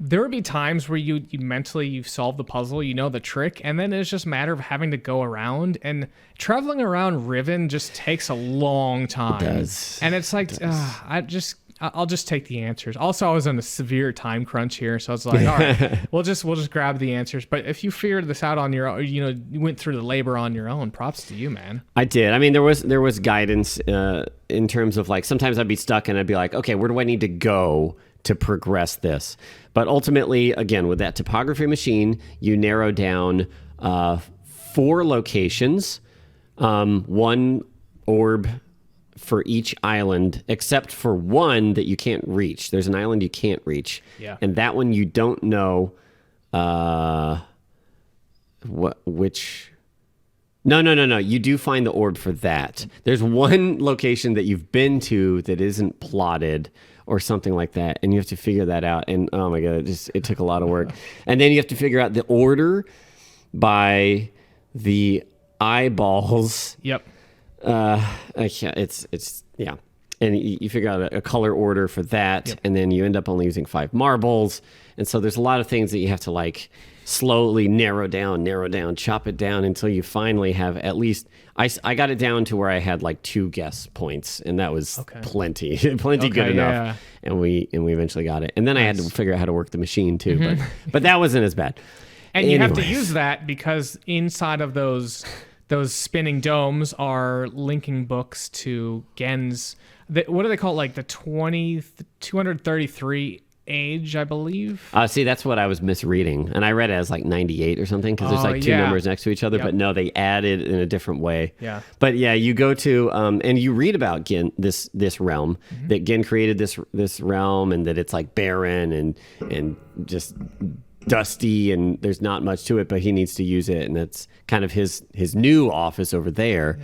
there would be times where you mentally you've solved the puzzle, you know the trick, and then it's just a matter of having to go around, and traveling around Riven just takes a long time. It does. And it's like I'll just take the answers. Also, I was on a severe time crunch here, so I was like, all right, we'll just grab the answers. But if you figured this out on your own, you went through the labor on your own, props to you, man. I did. I mean, there was guidance in terms of like sometimes I'd be stuck and I'd be like, okay, where do I need to go to progress this? But ultimately, again, with that topography machine, you narrow down 4 locations, 1 orb for each island, except for one that you can't reach. There's an island you can't reach. Yeah. And that one you don't know which... No. You do find the orb for that. There's one location that you've been to that isn't plotted or something like that, and you have to figure that out. And oh my God, it took a lot of work. And then you have to figure out the order by the eyeballs. Yep. It's and you figure out a color order for that, and then you end up only using 5 marbles, and so there's a lot of things that you have to like slowly narrow down, chop it down until you finally have at least. I got it down to where I had like 2 guess points, and that was plenty good enough, and we eventually got it, and then I had to figure out how to work the machine too, but that wasn't as bad. And you have to use that because inside of those spinning domes are linking books to Gen's. What do they call it? Like the 233 age, I believe. See, that's what I was misreading, and I read it as like 98 or something because there's like 2 numbers next to each other. But no, they added in a different way. Yeah. But yeah, you go to and you read about Gen, this realm, that Gen created this realm, and that it's like barren and just dusty, and there's not much to it, but he needs to use it, and that's kind of his new office over there.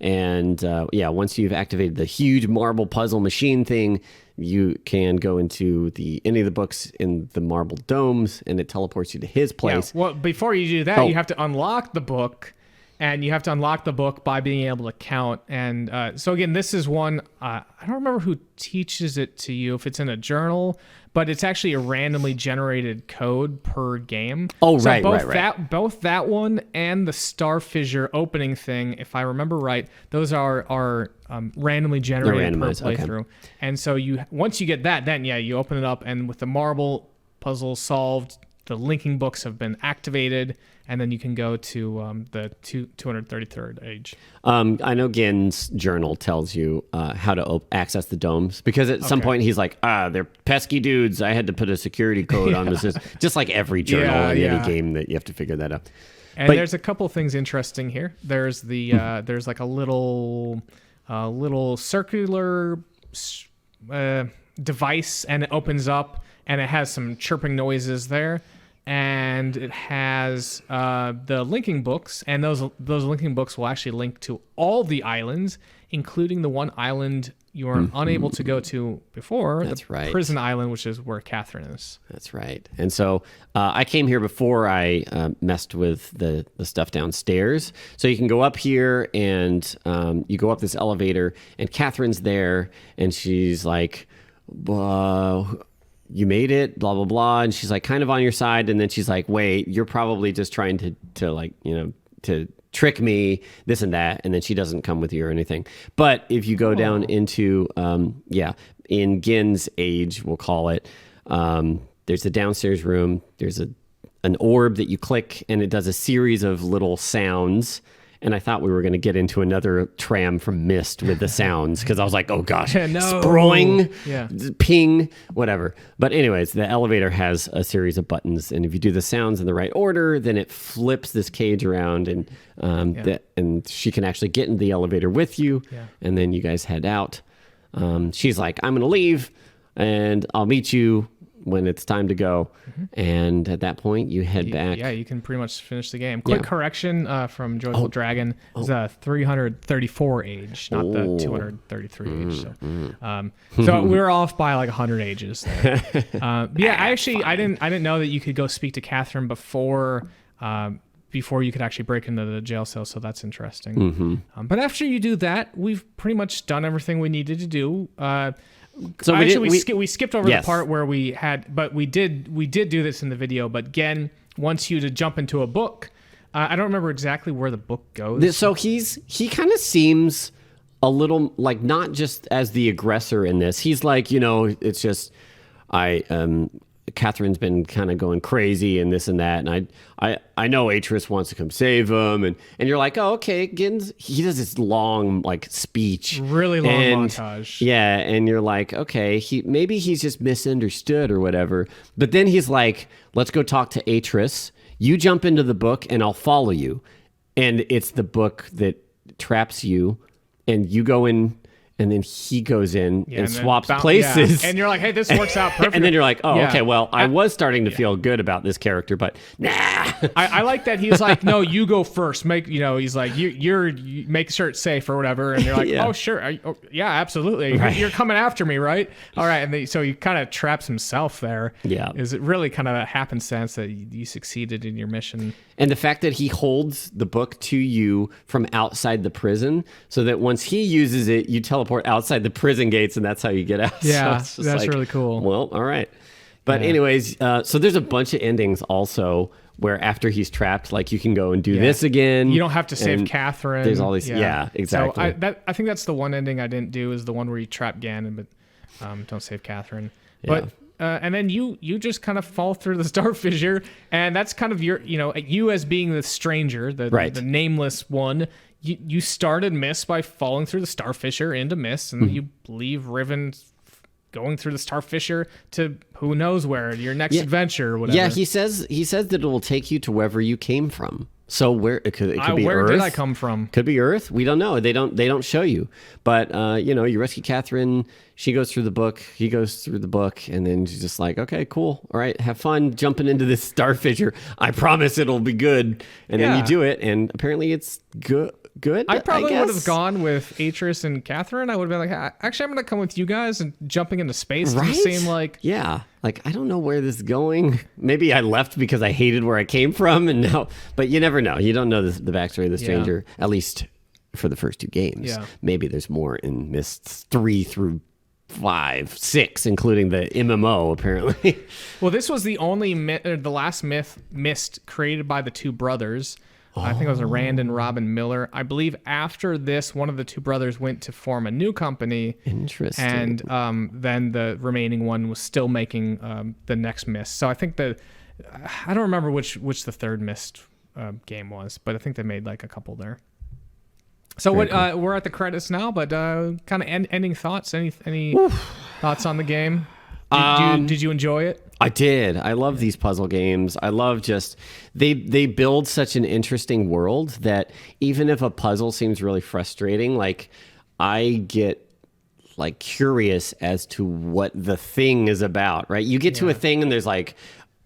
And once you've activated the huge marble puzzle machine thing, you can go into any of the books in the marble domes, and it teleports you to his place. Well, before you do that, you have to unlock the book, and you have to unlock the book by being able to count. And so again, this is one, I don't remember who teaches it to you, if it's in a journal, but it's actually a randomly generated code per game. Oh, so right. Both that one and the Star Fissure opening thing, if I remember right, those are randomly generated per playthrough. Okay. And so once you get that, then you open it up, and with the marble puzzle solved, the linking books have been activated, and then you can go to the 233rd age. I know Gin's journal tells you how to access the domes, because at some point he's like, they're pesky dudes. I had to put a security code on this. Just like every journal in any game that you have to figure that out. And there's a couple things interesting here. There's there's like a little circular device, and it opens up, and it has some chirping noises there, and it has the linking books, and those linking books will actually link to all the islands, including the one island you were unable to go to before. That's right. Prison Island, which is where Catherine is. That's right. And so I came here before I messed with the stuff downstairs. So you can go up here, and you go up this elevator, and Catherine's there, and she's like, you made it, blah, blah, blah. And she's like kind of on your side. And then she's like, wait, you're probably just trying to like, to trick me, this and that. And then she doesn't come with you or anything. But if you go down into, in Gin's age, we'll call it, there's a downstairs room. There's an orb that you click, and it does a series of little sounds. And I thought we were going to get into another tram from Myst with the sounds, because I was like, oh gosh, sproing, ping, whatever. But anyways, the elevator has a series of buttons, and if you do the sounds in the right order, then it flips this cage around, and and she can actually get in the elevator with you, and then you guys head out. She's like, I'm going to leave, and I'll meet you when it's time to go. And at that point, you head back. Yeah, you can pretty much finish the game. Quick correction from Joyful Dragon. It's a 334 age, not the 233 age. So we're off by like 100 ages there. I didn't know that you could go speak to Catherine before you could actually break into the jail cell, so that's interesting. But after you do that, we've pretty much done everything we needed to do. So we skipped over the part where we did do this in the video, but Gen wants you to jump into a book. I don't remember exactly where the book goes. So he kind of seems a little like not just as the aggressor in this. He's like, it's just Catherine's been kind of going crazy and this and that, and I know Atris wants to come save him, and you're like, oh, okay. He does this long like speech, really long montage. Yeah, and you're like, okay, maybe he's just misunderstood or whatever. But then he's like, let's go talk to Atris. You jump into the book, and I'll follow you. And it's the book that traps you, and you go in. And then he goes in and swaps places. Yeah. And you're like, hey, this works out perfectly. And then you're like, oh, okay, well, I was starting to feel good about this character, but nah. I like that he's like, no, you go first. He's like, you make sure it's safe or whatever. And you're like, oh, sure. Yeah, absolutely. Right. You're coming after me, right? All right. And so he kind of traps himself there. Yeah. Is it really kind of a happenstance that you succeeded in your mission? And the fact that he holds the book to you from outside the prison, so that once he uses it, you teleport outside the prison gates, and that's how you get out. Yeah, so that's really cool. Well, all right. But anyways, so there's a bunch of endings also where after he's trapped, like you can go and do this again. You don't have to save Catherine. There's all these. Yeah, exactly. So I think that's the one ending I didn't do, is the one where you trap Ganon, but don't save Catherine. But and then you just kind of fall through the star fissure, and that's kind of you as being the stranger, the nameless one. You started Myst by falling through the star fissure into Myst, and you leave Riven going through the star fissure to who knows where, your next adventure or whatever. Yeah, he says that it will take you to wherever you came from. So where it could be where Earth. Did I come from? Could be Earth. We don't know. They don't show you. But you rescue Catherine. She goes through the book. He goes through the book, and then she's just like, okay, cool. All right, have fun jumping into this star fissure. I promise it'll be good. And then you do it, and apparently it's good. I probably would have gone with Atris and Catherine. I would have been like, actually, I'm going to come with you guys, and jumping into space doesn't seem like... Yeah. Like, I don't know where this is going. Maybe I left because I hated where I came from, and now... But you never know. You don't know the backstory of the stranger, at least for the first two games. Yeah. Maybe there's more in Myst 3 through 5, 6, including the MMO, apparently. Well, this was the last Myst created by the two brothers. I think it was Rand and Robin Miller. I believe after this, one of the two brothers went to form a new company. Interesting. And then the remaining one was still making the next Myst. So I think that I don't remember which the third Myst game was, but I think they made like a couple there. So cool. We're at the credits now, but kind of ending thoughts. Any thoughts on the game? Did you enjoy it? I did. I love these puzzle games. I love just they build such an interesting world that even if a puzzle seems really frustrating, like I get like curious as to what the thing is about, right? You get to a thing and there's like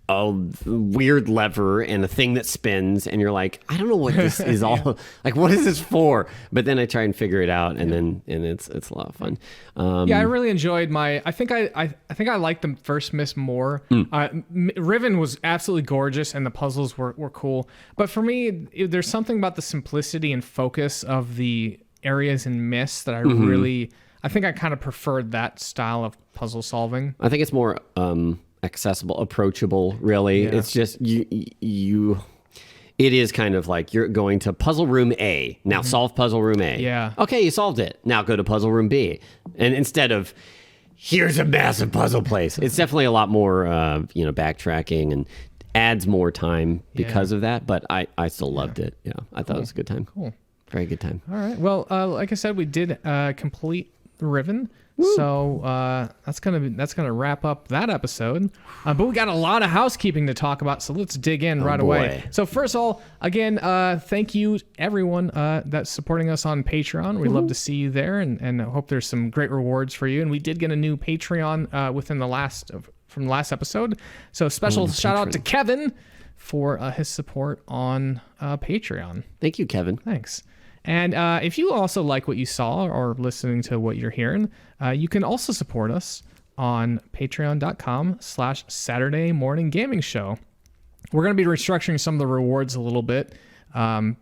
a weird lever and a thing that spins and you're like, I don't know what this is all like, what is this for? But then I try and figure it out and it's a lot of fun. I really enjoyed I think I liked the first Myst more. Riven was absolutely gorgeous and the puzzles were cool. But for me, there's something about the simplicity and focus of the areas in Myst that I think I kind of preferred that style of puzzle solving. I think it's more accessible, approachable, really. It's just you it is kind of like you're going to puzzle room A. Now solve puzzle room A. Yeah. Okay, you solved it. Now go to puzzle room B. And instead of here's a massive puzzle place, it's definitely a lot more backtracking and adds more time because of that. But I still loved it. Yeah. I thought it was a good time. Cool. Very good time. All right. Well, like I said, we did complete Riven. Woo. So that's gonna wrap up that episode. But we got a lot of housekeeping to talk about, so let's dig in right away. So first of all, again, thank you everyone that's supporting us on Patreon. We'd love to see you there, and I hope there's some great rewards for you. And we did get a new Patreon from the last episode. So special shout out to Kevin for his support on Patreon. Thank you, Kevin. Thanks. And if you also like what you saw or listening to what you're hearing, you can also support us on patreon.com/Saturday Morning Gaming Show. We're going to be restructuring some of the rewards a little bit,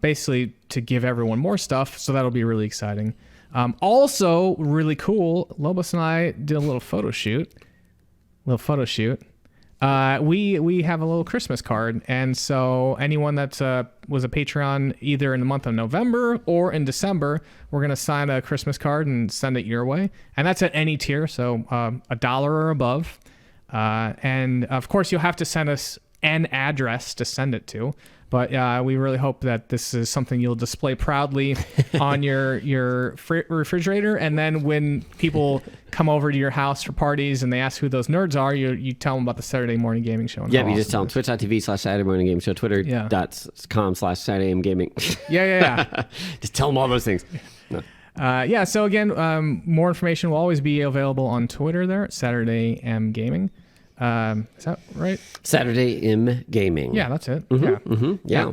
basically to give everyone more stuff. So that'll be really exciting. Also, really cool, Lobos and I did a little photo shoot. We have a little Christmas card, and so anyone that was a Patreon either in the month of November or in December, we're going to sign a Christmas card and send it your way. And that's at any tier, so $1 or above. And of course, you'll have to send us an address to send it to. But we really hope that this is something you'll display proudly on your refrigerator. And then when people come over to your house for parties and they ask who those nerds are, you tell them about the Saturday Morning Gaming Show. Yeah, you just tell them twitch.tv/Saturday Morning Gaming Show, twitter.com/Saturday Gaming. Yeah. Just tell them all those things. No. So again, more information will always be available on Twitter there at Saturday M Gaming. Is that right? Saturday M Gaming. Yeah, that's it. Yeah.